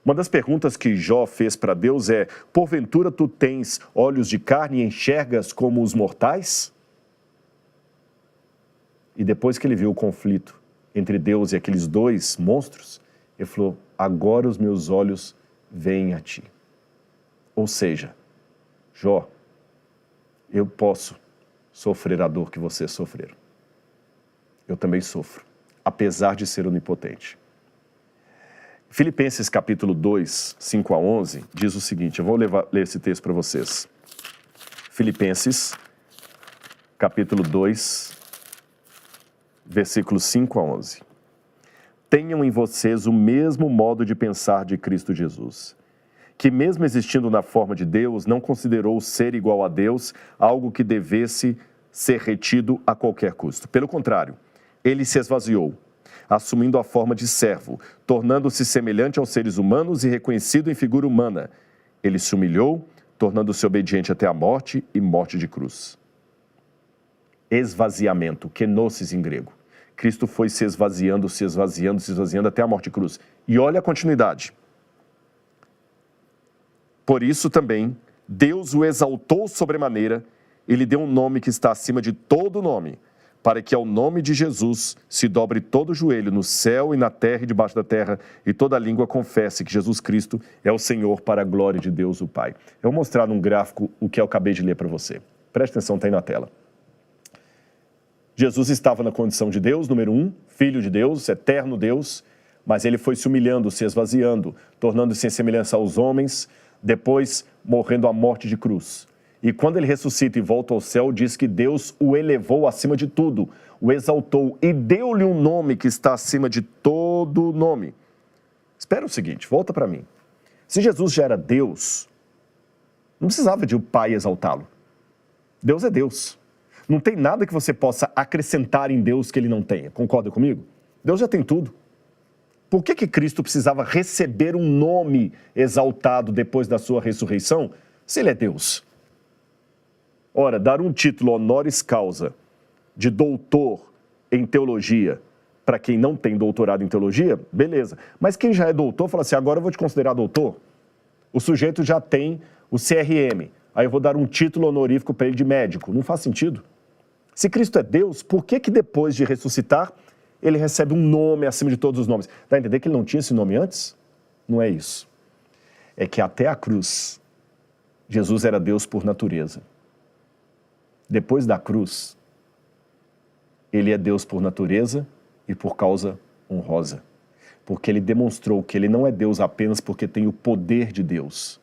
[SPEAKER 1] Uma das perguntas que Jó fez para Deus é: porventura tu tens olhos de carne e enxergas como os mortais? E depois que ele viu o conflito entre Deus e aqueles dois monstros, ele falou: agora os meus olhos veem a ti. Ou seja, Jó, eu posso sofrer a dor que vocês sofreram. Eu também sofro, apesar de ser onipotente. Filipenses capítulo 2, 5 a 11, diz o seguinte, eu vou ler esse texto para vocês. Filipenses capítulo 2, versículos 5 a 11. Tenham em vocês o mesmo modo de pensar de Cristo Jesus, que mesmo existindo na forma de Deus, não considerou ser igual a Deus algo que devesse ser retido a qualquer custo. Pelo contrário, ele se esvaziou, assumindo a forma de servo, tornando-se semelhante aos seres humanos e reconhecido em figura humana. Ele se humilhou, tornando-se obediente até a morte e morte de cruz. Esvaziamento, kenosis em grego. Cristo foi se esvaziando até a morte de cruz. E olha a continuidade. Por isso também, Deus o exaltou sobremaneira e lhe deu um nome que está acima de todo nome, para que ao nome de Jesus se dobre todo o joelho no céu e na terra e debaixo da terra, e toda língua confesse que Jesus Cristo é o Senhor para a glória de Deus o Pai. Eu vou mostrar num gráfico o que eu acabei de ler para você. Preste atenção, está aí na tela. Jesus estava na condição de Deus, número 1, Filho de Deus, eterno Deus, mas ele foi se humilhando, se esvaziando, tornando-se em semelhança aos homens, depois morrendo a morte de cruz. E quando ele ressuscita e volta ao céu, diz que Deus o elevou acima de tudo, o exaltou e deu-lhe um nome que está acima de todo nome. Espera o seguinte, volta para mim. Se Jesus já era Deus, não precisava de o Pai exaltá-lo. Deus é Deus. Não tem nada que você possa acrescentar em Deus que ele não tenha. Concorda comigo? Deus já tem tudo. Por que Cristo precisava receber um nome exaltado depois da sua ressurreição, se ele é Deus? Ora, dar um título honoris causa de doutor em teologia para quem não tem doutorado em teologia, beleza. Mas quem já é doutor, fala assim, agora eu vou te considerar doutor. O sujeito já tem o CRM, aí eu vou dar um título honorífico para ele de médico. Não faz sentido. Se Cristo é Deus, por que depois de ressuscitar, ele recebe um nome acima de todos os nomes? Dá a entender que ele não tinha esse nome antes? Não é isso. É que até a cruz, Jesus era Deus por natureza. Depois da cruz, ele é Deus por natureza e por causa honrosa. Porque ele demonstrou que ele não é Deus apenas porque tem o poder de Deus.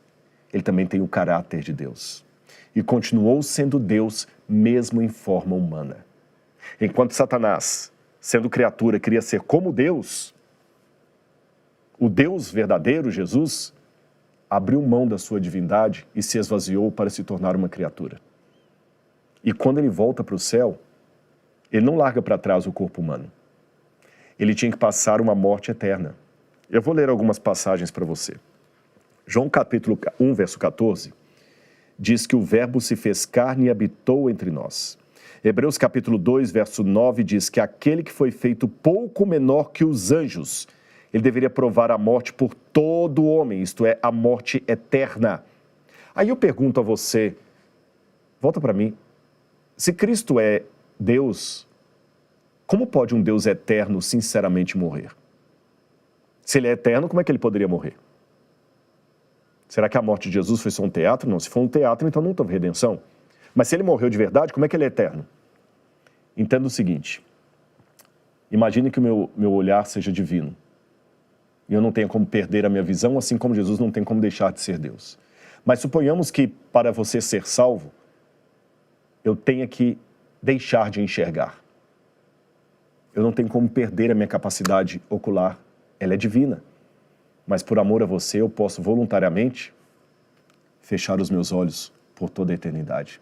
[SPEAKER 1] Ele também tem o caráter de Deus. E continuou sendo Deus mesmo em forma humana. Enquanto Satanás, sendo criatura, queria ser como Deus, o Deus verdadeiro, Jesus, abriu mão da sua divindade e se esvaziou para se tornar uma criatura. E quando ele volta para o céu, ele não larga para trás o corpo humano. Ele tinha que passar uma morte eterna. Eu vou ler algumas passagens para você. João capítulo 1, verso 14, diz que o verbo se fez carne e habitou entre nós. Hebreus capítulo 2, verso 9, diz que aquele que foi feito pouco menor que os anjos, ele deveria provar a morte por todo homem, isto é, a morte eterna. Aí eu pergunto a você, volta para mim, se Cristo é Deus, como pode um Deus eterno sinceramente morrer? Se ele é eterno, como é que ele poderia morrer? Será que a morte de Jesus foi só um teatro? Não, se for um teatro, então não teve redenção. Mas se ele morreu de verdade, como é que ele é eterno? Entenda o seguinte, imagine que o meu olhar seja divino. E eu não tenha como perder a minha visão, assim como Jesus não tem como deixar de ser Deus. Mas suponhamos que para você ser salvo, eu tenha que deixar de enxergar. Eu não tenho como perder a minha capacidade ocular, ela é divina. Mas por amor a você, eu posso voluntariamente fechar os meus olhos por toda a eternidade.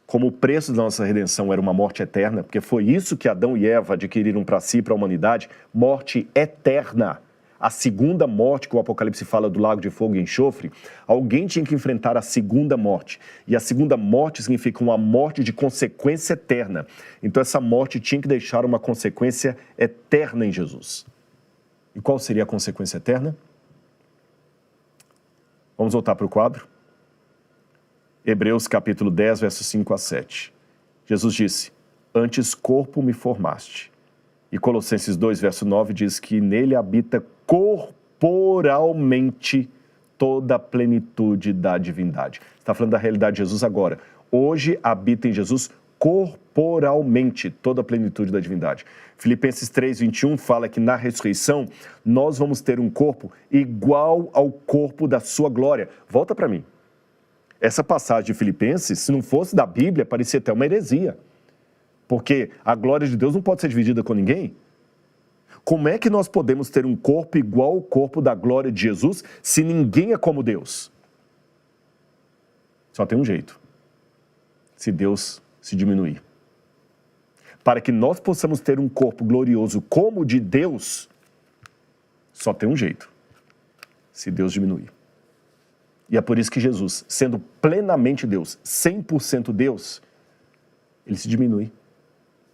[SPEAKER 1] Como o preço da nossa redenção era uma morte eterna, porque foi isso que Adão e Eva adquiriram para si e para a humanidade, morte eterna. a segunda morte, que o Apocalipse fala do lago de fogo e enxofre, alguém tinha que enfrentar a segunda morte. E a segunda morte significa uma morte de consequência eterna. Então essa morte tinha que deixar uma consequência eterna em Jesus. E qual seria a consequência eterna? Vamos voltar para o quadro. Hebreus capítulo 10, versos 5 a 7. Jesus disse: antes corpo me formaste. E Colossenses 2, verso 9 diz que nele habita corporalmente toda a plenitude da divindade. Está falando da realidade de Jesus agora. Hoje habita em Jesus corporalmente toda a plenitude da divindade. Filipenses 3, 21 fala que na ressurreição nós vamos ter um corpo igual ao corpo da sua glória. Volta para mim. Essa passagem de Filipenses, se não fosse da Bíblia, parecia até uma heresia. Porque a glória de Deus não pode ser dividida com ninguém. Como é que nós podemos ter um corpo igual ao corpo da glória de Jesus se ninguém é como Deus? Só tem um jeito. Se Deus se diminuir. Para que nós possamos ter um corpo glorioso como o de Deus, só tem um jeito. Se Deus diminuir. E é por isso que Jesus, sendo plenamente Deus, 100% Deus, ele se diminui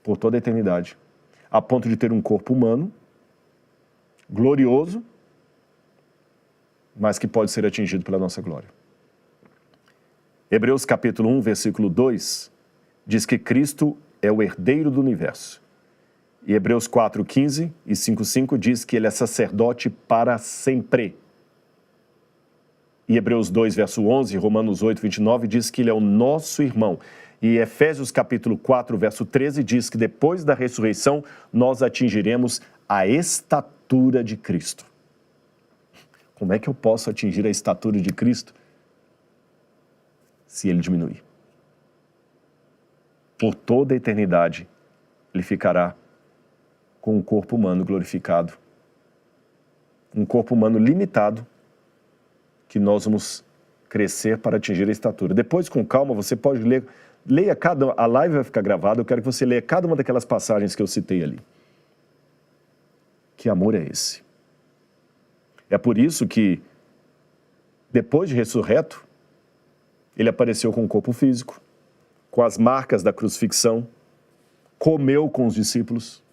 [SPEAKER 1] por toda a eternidade, a ponto de ter um corpo humano, glorioso, mas que pode ser atingido pela nossa glória. Hebreus capítulo 1, versículo 2, diz que Cristo é o herdeiro do universo. E Hebreus 4, 15 e 5, 5 diz que ele é sacerdote para sempre. E Hebreus 2, verso 11, Romanos 8, 29 diz que ele é o nosso irmão. E Efésios capítulo 4, verso 13 diz que depois da ressurreição nós atingiremos a estatura de Cristo. Como é que eu posso atingir a estatura de Cristo? Se ele diminuir. Por toda a eternidade, ele ficará com um corpo humano glorificado. Um corpo humano limitado, que nós vamos crescer para atingir a estatura. Depois, com calma, você pode ler, a live vai ficar gravada, eu quero que você leia cada uma daquelas passagens que eu citei ali. Que amor é esse? É por isso que, depois de ressurreto, ele apareceu com um corpo físico, com as marcas da crucifixão, comeu com os discípulos,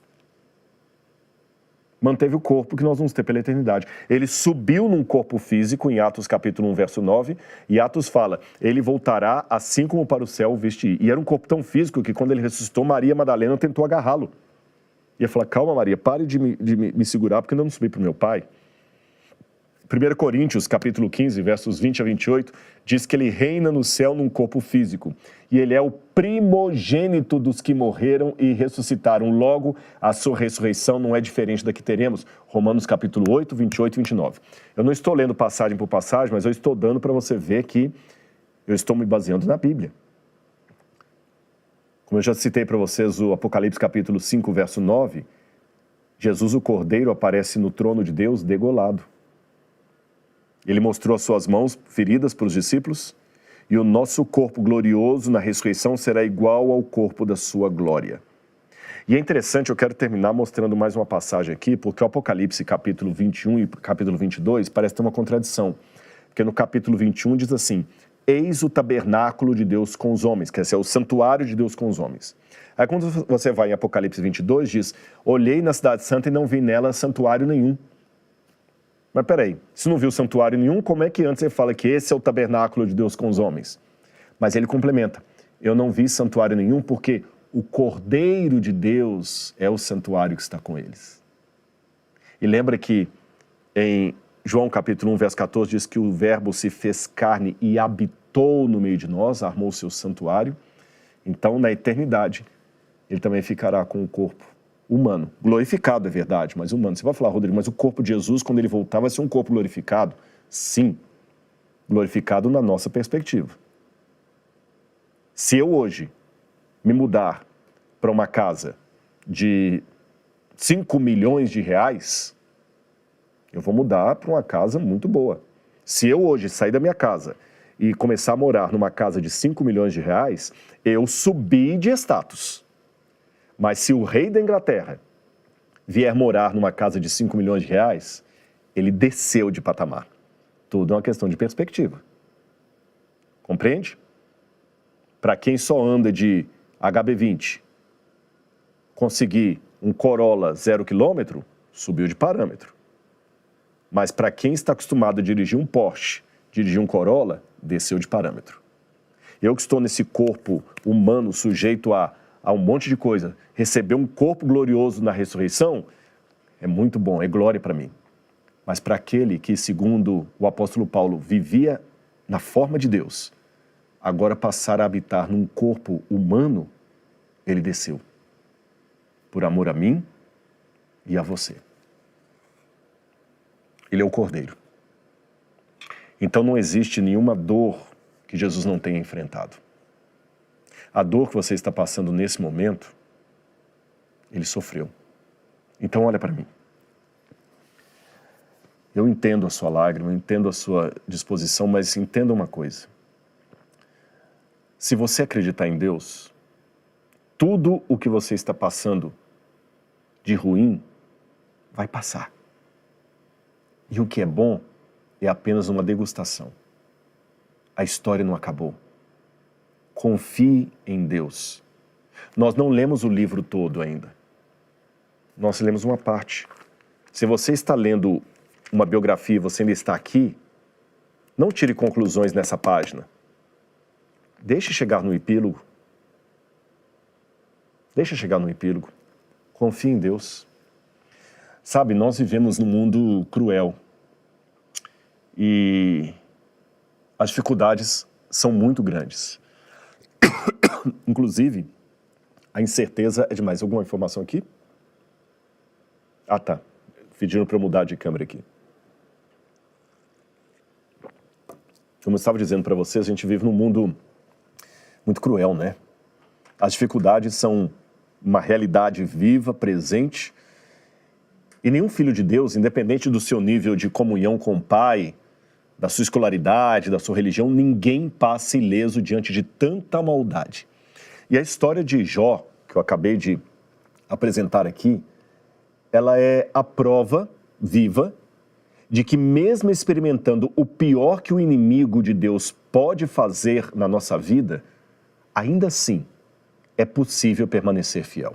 [SPEAKER 1] manteve o corpo que nós vamos ter pela eternidade. Ele subiu num corpo físico, em Atos capítulo 1, verso 9, e Atos fala, ele voltará assim como para o céu vestir. E era um corpo tão físico que quando ele ressuscitou, Maria Madalena tentou agarrá-lo. E ia falar, calma Maria, pare de me segurar, porque eu não subi para o meu pai. 1 Coríntios, capítulo 15, versos 20 a 28, diz que ele reina no céu num corpo físico. E ele é o primogênito dos que morreram e ressuscitaram. Logo, a sua ressurreição não é diferente da que teremos. Romanos, capítulo 8, 28 e 29. Eu não estou lendo passagem por passagem, mas eu estou dando para você ver que eu estou me baseando na Bíblia. Como eu já citei para vocês o Apocalipse, capítulo 5, verso 9, Jesus, o Cordeiro, aparece no trono de Deus degolado. Ele mostrou as suas mãos feridas para os discípulos e o nosso corpo glorioso na ressurreição será igual ao corpo da sua glória. E é interessante, eu quero terminar mostrando mais uma passagem aqui, porque o Apocalipse capítulo 21 e capítulo 22 parece ter uma contradição. Porque no capítulo 21 diz assim, eis o tabernáculo de Deus com os homens, quer dizer, o santuário de Deus com os homens. Aí quando você vai em Apocalipse 22, diz, olhei na cidade santa e não vi nela santuário nenhum. Mas peraí, se não viu santuário nenhum, como é que antes ele fala que esse é o tabernáculo de Deus com os homens? Mas ele complementa, eu não vi santuário nenhum porque o Cordeiro de Deus é o santuário que está com eles. E lembra que em João capítulo 1, verso 14, diz que o verbo se fez carne e habitou no meio de nós, armou o seu santuário. Então, na eternidade, ele também ficará com o corpo humano, glorificado, é verdade, mas humano. Você vai falar, Rodrigo, mas o corpo de Jesus, quando ele voltar, vai ser um corpo glorificado? Sim, glorificado na nossa perspectiva. Se eu hoje me mudar para uma casa de 5 milhões de reais, eu vou mudar para uma casa muito boa. Se eu hoje sair da minha casa e começar a morar numa casa de 5 milhões de reais, eu subi de status. Mas se o rei da Inglaterra vier morar numa casa de 5 milhões de reais, ele desceu de patamar. Tudo é uma questão de perspectiva. Compreende? Para quem só anda de HB20, conseguir um Corolla 0 km, subiu de parâmetro. Mas para quem está acostumado a dirigir um Porsche, dirigir um Corolla, desceu de parâmetro. Eu que estou nesse corpo humano sujeito a um monte de coisa, receber um corpo glorioso na ressurreição, é muito bom, é glória para mim. Mas para aquele que, segundo o apóstolo Paulo, vivia na forma de Deus, agora passar a habitar num corpo humano, ele desceu. Por amor a mim e a você. Ele é o Cordeiro. Então não existe nenhuma dor que Jesus não tenha enfrentado. A dor que você está passando nesse momento, ele sofreu. Então olha para mim. Eu entendo a sua lágrima, eu entendo a sua disposição, mas entenda uma coisa. Se você acreditar em Deus, tudo o que você está passando de ruim vai passar. E o que é bom é apenas uma degustação. A história não acabou. Confie em Deus. Nós não lemos o livro todo ainda. Nós lemos uma parte. Se você está lendo uma biografia e você ainda está aqui, não tire conclusões nessa página. Deixe chegar no epílogo. Deixe chegar no epílogo. Confie em Deus. Sabe, nós vivemos num mundo cruel. E as dificuldades são muito grandes. Inclusive, a incerteza é demais. Alguma informação aqui? Ah, tá. Pediram para eu mudar de câmera aqui. Como eu estava dizendo para vocês, a gente vive num mundo muito cruel, né? As dificuldades são uma realidade viva, presente. E nenhum filho de Deus, independente do seu nível de comunhão com o Pai, da sua escolaridade, da sua religião, ninguém passa ileso diante de tanta maldade. E a história de Jó, que eu acabei de apresentar aqui, ela é a prova viva de que mesmo experimentando o pior que o inimigo de Deus pode fazer na nossa vida, ainda assim é possível permanecer fiel.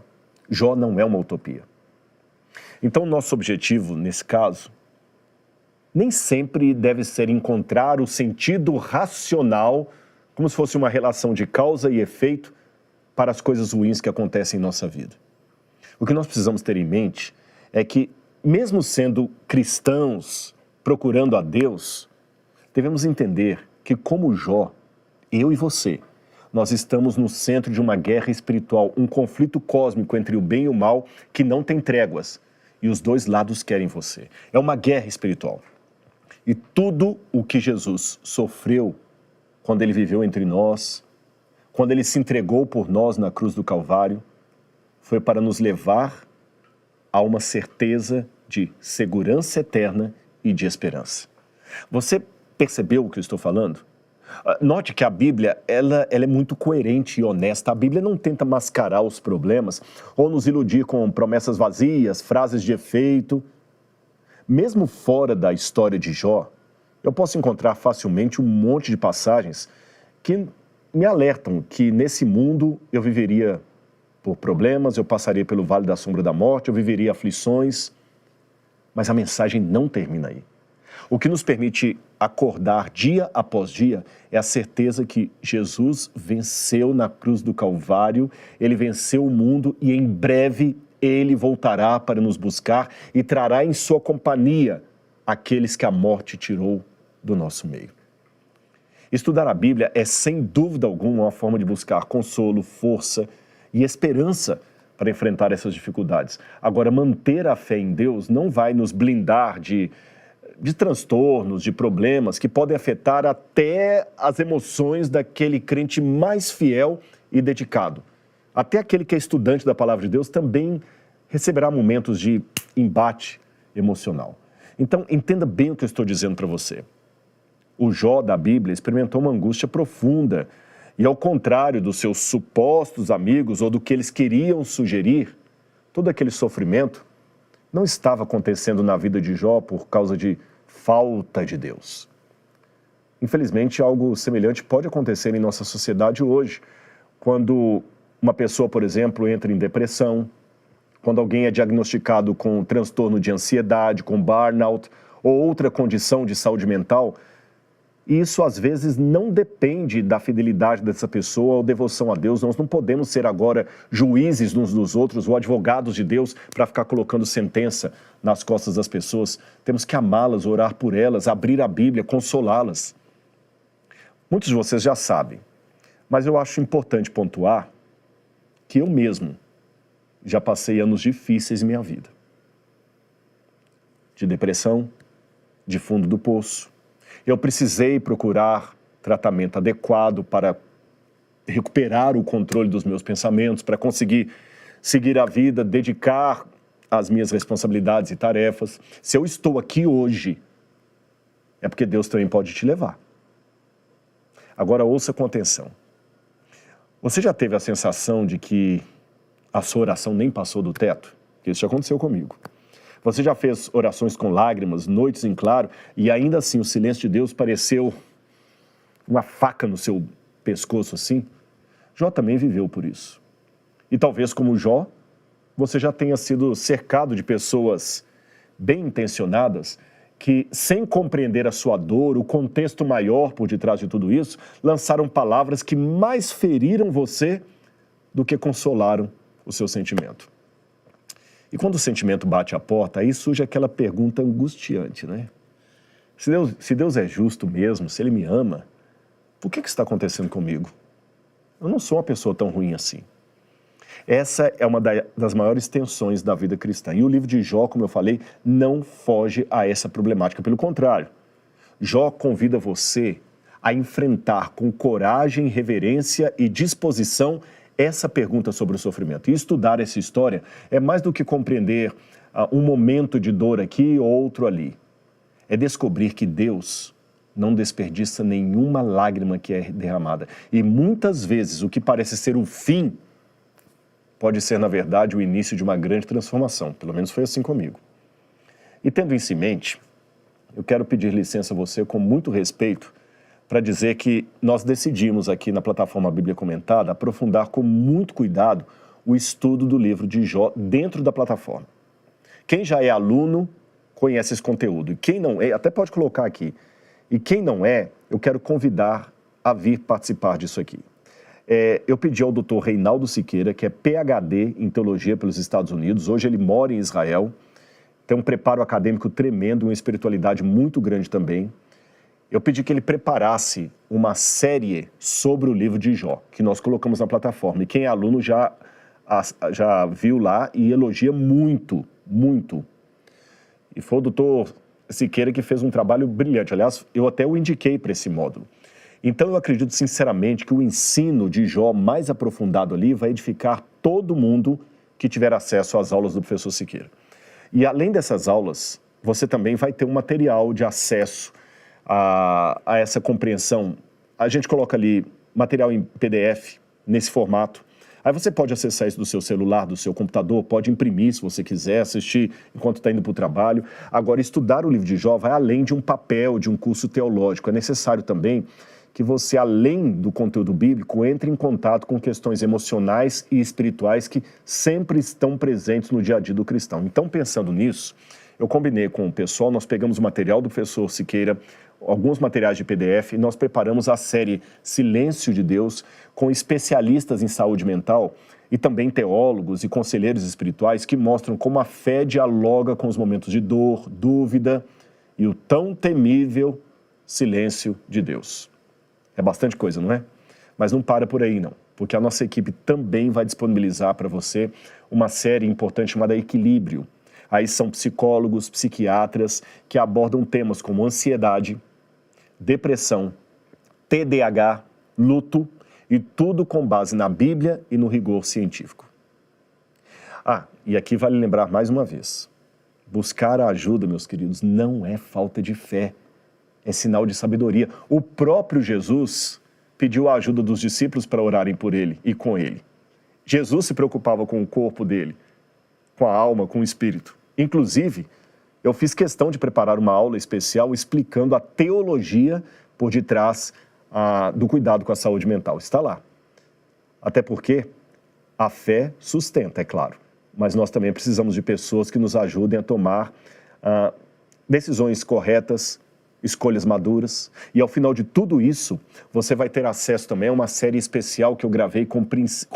[SPEAKER 1] Jó não é uma utopia. Então, nosso objetivo, nesse caso, nem sempre deve ser encontrar o sentido racional, como se fosse uma relação de causa e efeito, para as coisas ruins que acontecem em nossa vida. O que nós precisamos ter em mente é que, mesmo sendo cristãos, procurando a Deus, devemos entender que, como Jó, eu e você, nós estamos no centro de uma guerra espiritual, um conflito cósmico entre o bem e o mal que não tem tréguas. E os dois lados querem você. É uma guerra espiritual. E tudo o que Jesus sofreu quando ele viveu entre nós, quando ele se entregou por nós na cruz do Calvário, foi para nos levar a uma certeza de segurança eterna e de esperança. Você percebeu o que eu estou falando? Note que a Bíblia ela é muito coerente e honesta. A Bíblia não tenta mascarar os problemas ou nos iludir com promessas vazias, frases de efeito. Mesmo fora da história de Jó, eu posso encontrar facilmente um monte de passagens que me alertam que nesse mundo eu viveria por problemas, eu passaria pelo vale da sombra da morte, eu viveria aflições. Mas a mensagem não termina aí. O que nos permite acordar dia após dia é a certeza que Jesus venceu na cruz do Calvário, ele venceu o mundo e em breve ele voltará para nos buscar e trará em sua companhia aqueles que a morte tirou do nosso meio. Estudar a Bíblia é sem dúvida alguma uma forma de buscar consolo, força e esperança para enfrentar essas dificuldades. Agora, manter a fé em Deus não vai nos blindar de transtornos, de problemas que podem afetar até as emoções daquele crente mais fiel e dedicado. Até aquele que é estudante da palavra de Deus também receberá momentos de embate emocional. Então, entenda bem o que eu estou dizendo para você. O Jó da Bíblia experimentou uma angústia profunda e, ao contrário dos seus supostos amigos ou do que eles queriam sugerir, todo aquele sofrimento não estava acontecendo na vida de Jó por causa de falta de Deus. Infelizmente, algo semelhante pode acontecer em nossa sociedade hoje, quando uma pessoa, por exemplo, entra em depressão, quando alguém é diagnosticado com transtorno de ansiedade, com burnout ou outra condição de saúde mental. E isso, às vezes, não depende da fidelidade dessa pessoa ou devoção a Deus. Nós não podemos ser agora juízes uns dos outros ou advogados de Deus para ficar colocando sentença nas costas das pessoas. Temos que amá-las, orar por elas, abrir a Bíblia, consolá-las. Muitos de vocês já sabem, mas eu acho importante pontuar que eu mesmo já passei anos difíceis em minha vida. De depressão, de fundo do poço. Eu precisei procurar tratamento adequado para recuperar o controle dos meus pensamentos, para conseguir seguir a vida, dedicar as minhas responsabilidades e tarefas. Se eu estou aqui hoje, é porque Deus também pode te levar. Agora ouça com atenção. Você já teve a sensação de que a sua oração nem passou do teto? Isso já aconteceu comigo. Você já fez orações com lágrimas, noites em claro, e ainda assim o silêncio de Deus pareceu uma faca no seu pescoço assim? Jó também viveu por isso. E talvez como Jó, você já tenha sido cercado de pessoas bem intencionadas que, sem compreender a sua dor, o contexto maior por detrás de tudo isso, lançaram palavras que mais feriram você do que consolaram o seu sentimento. E quando o sentimento bate a porta, aí surge aquela pergunta angustiante, né? Se Deus é justo mesmo, se Ele me ama, por que está acontecendo comigo? Eu não sou uma pessoa tão ruim assim. Essa é uma das maiores tensões da vida cristã. E o livro de Jó, como eu falei, não foge a essa problemática. Pelo contrário, Jó convida você a enfrentar com coragem, reverência e disposição essa pergunta sobre o sofrimento. E estudar essa história é mais do que compreender um momento de dor aqui ou outro ali. É descobrir que Deus não desperdiça nenhuma lágrima que é derramada. E muitas vezes o que parece ser o fim pode ser, na verdade, o início de uma grande transformação. Pelo menos foi assim comigo. E tendo isso em mente, eu quero pedir licença a você com muito respeito para dizer que nós decidimos aqui na plataforma Bíblia Comentada aprofundar com muito cuidado o estudo do livro de Jó dentro da plataforma. Quem já é aluno conhece esse conteúdo, e quem não é, até pode colocar aqui, e quem não é, eu quero convidar a vir participar disso aqui. Eu pedi ao Dr. Reinaldo Siqueira, que é PhD em Teologia pelos Estados Unidos, hoje ele mora em Israel, tem um preparo acadêmico tremendo, uma espiritualidade muito grande também. Eu pedi que ele preparasse uma série sobre o livro de Jó, que nós colocamos na plataforma. E quem é aluno já viu lá e elogia muito, muito. E foi o doutor Siqueira que fez um trabalho brilhante. Aliás, eu até o indiquei para esse módulo. Então, eu acredito sinceramente que o ensino de Jó mais aprofundado ali vai edificar todo mundo que tiver acesso às aulas do professor Siqueira. E além dessas aulas, você também vai ter um material de acesso a essa compreensão. A gente coloca ali material em PDF, nesse formato. Aí você pode acessar isso do seu celular, do seu computador, pode imprimir se você quiser, assistir enquanto está indo para o trabalho. Agora, estudar o livro de Jó vai além de um papel, de um curso teológico. É necessário também que você, além do conteúdo bíblico, entre em contato com questões emocionais e espirituais que sempre estão presentes no dia a dia do cristão. Então, pensando nisso, eu combinei com o pessoal, nós pegamos o material do professor Siqueira, alguns materiais de PDF, e nós preparamos a série Silêncio de Deus, com especialistas em saúde mental e também teólogos e conselheiros espirituais que mostram como a fé dialoga com os momentos de dor, dúvida e o tão temível silêncio de Deus. É bastante coisa, não é? Mas não para por aí, não. Porque a nossa equipe também vai disponibilizar para você uma série importante chamada Equilíbrio. Aí são psicólogos, psiquiatras que abordam temas como ansiedade, depressão, TDAH, luto e tudo com base na Bíblia e no rigor científico. E aqui vale lembrar mais uma vez, buscar a ajuda, meus queridos, não é falta de fé. É sinal de sabedoria. O próprio Jesus pediu a ajuda dos discípulos para orarem por ele e com ele. Jesus se preocupava com o corpo dele, com a alma, com o espírito. Inclusive, eu fiz questão de preparar uma aula especial explicando a teologia por detrás do cuidado com a saúde mental. Está lá. Até porque a fé sustenta, é claro, mas nós também precisamos de pessoas que nos ajudem a tomar decisões corretas, escolhas maduras. E ao final de tudo isso, você vai ter acesso também a uma série especial que eu gravei com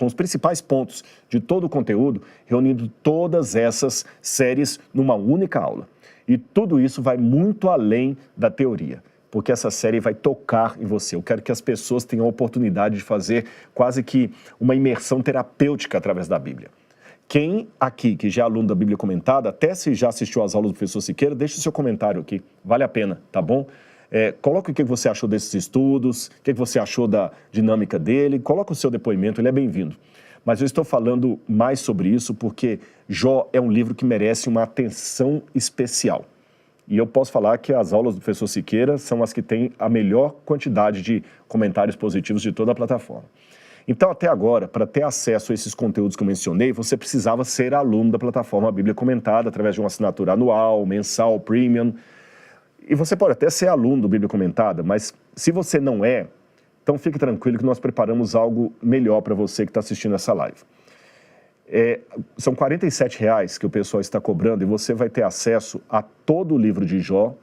[SPEAKER 1] os principais pontos de todo o conteúdo, reunindo todas essas séries numa única aula. E tudo isso vai muito além da teoria, porque essa série vai tocar em você. Eu quero que as pessoas tenham a oportunidade de fazer quase que uma imersão terapêutica através da Bíblia. Quem aqui, que já é aluno da Bíblia Comentada, até se já assistiu às aulas do professor Siqueira, deixe o seu comentário aqui, vale a pena, tá bom? Coloque o que você achou desses estudos, o que você achou da dinâmica dele, coloque o seu depoimento, ele é bem-vindo. Mas eu estou falando mais sobre isso porque Jó é um livro que merece uma atenção especial. E eu posso falar que as aulas do professor Siqueira são as que têm a melhor quantidade de comentários positivos de toda a plataforma. Então, até agora, para ter acesso a esses conteúdos que eu mencionei, você precisava ser aluno da plataforma Bíblia Comentada, através de uma assinatura anual, mensal, premium. E você pode até ser aluno do Bíblia Comentada, mas se você não é, então fique tranquilo que nós preparamos algo melhor para você que está assistindo essa live. São R$ 47,00 que o pessoal está cobrando e você vai ter acesso a todo o livro de Jó,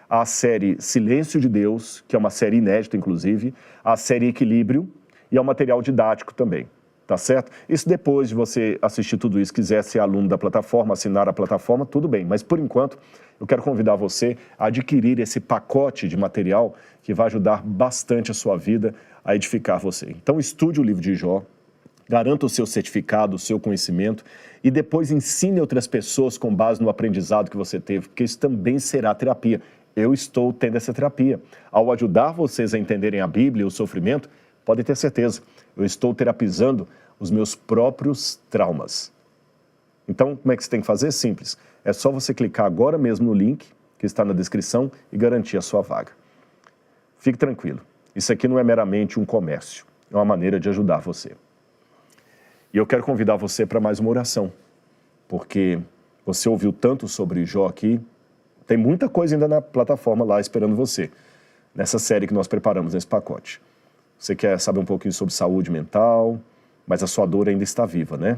[SPEAKER 1] a série Silêncio de Deus, que é uma série inédita, inclusive, a série Equilíbrio, e ao material didático também, tá certo? Isso depois de você assistir tudo isso, quiser ser aluno da plataforma, assinar a plataforma, tudo bem. Mas, por enquanto, eu quero convidar você a adquirir esse pacote de material que vai ajudar bastante a sua vida a edificar você. Então, estude o livro de Jó, garanta o seu certificado, o seu conhecimento e depois ensine outras pessoas com base no aprendizado que você teve, porque isso também será terapia. Eu estou tendo essa terapia. Ao ajudar vocês a entenderem a Bíblia e o sofrimento, podem ter certeza, eu estou terapizando os meus próprios traumas. Então, como é que você tem que fazer? Simples. É só você clicar agora mesmo no link que está na descrição e garantir a sua vaga. Fique tranquilo. Isso aqui não é meramente um comércio. É uma maneira de ajudar você. E eu quero convidar você para mais uma oração. Porque você ouviu tanto sobre Jó aqui. Tem muita coisa ainda na plataforma lá esperando você. Nessa série que nós preparamos nesse pacote. Você quer saber um pouquinho sobre saúde mental, mas a sua dor ainda está viva, né?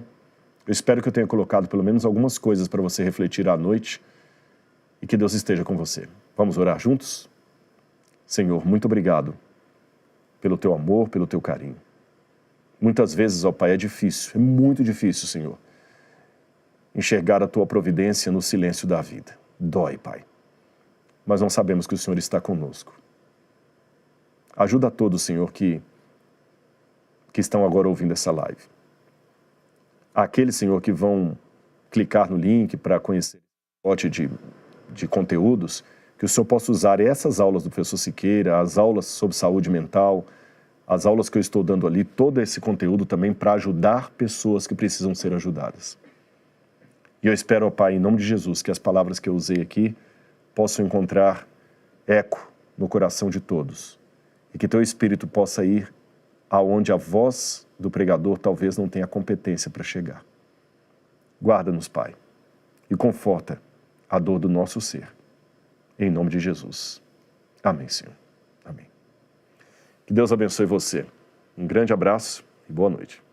[SPEAKER 1] Eu espero que eu tenha colocado pelo menos algumas coisas para você refletir à noite e que Deus esteja com você. Vamos orar juntos? Senhor, muito obrigado pelo teu amor, pelo teu carinho. Muitas vezes, ó Pai, é difícil, é muito difícil, Senhor, enxergar a tua providência no silêncio da vida. Dói, Pai. Mas não sabemos que o Senhor está conosco. Ajuda a todos, Senhor, que estão agora ouvindo essa live. Aqueles, Senhor, que vão clicar no link para conhecer o pacote de conteúdos, que o Senhor possa usar essas aulas do professor Siqueira, as aulas sobre saúde mental, as aulas que eu estou dando ali, todo esse conteúdo também para ajudar pessoas que precisam ser ajudadas. E eu espero, ó Pai, em nome de Jesus, que as palavras que eu usei aqui possam encontrar eco no coração de todos. E que teu Espírito possa ir aonde a voz do pregador talvez não tenha competência para chegar. Guarda-nos, Pai, e conforta a dor do nosso ser. Em nome de Jesus. Amém, Senhor. Amém. Que Deus abençoe você. Um grande abraço e boa noite.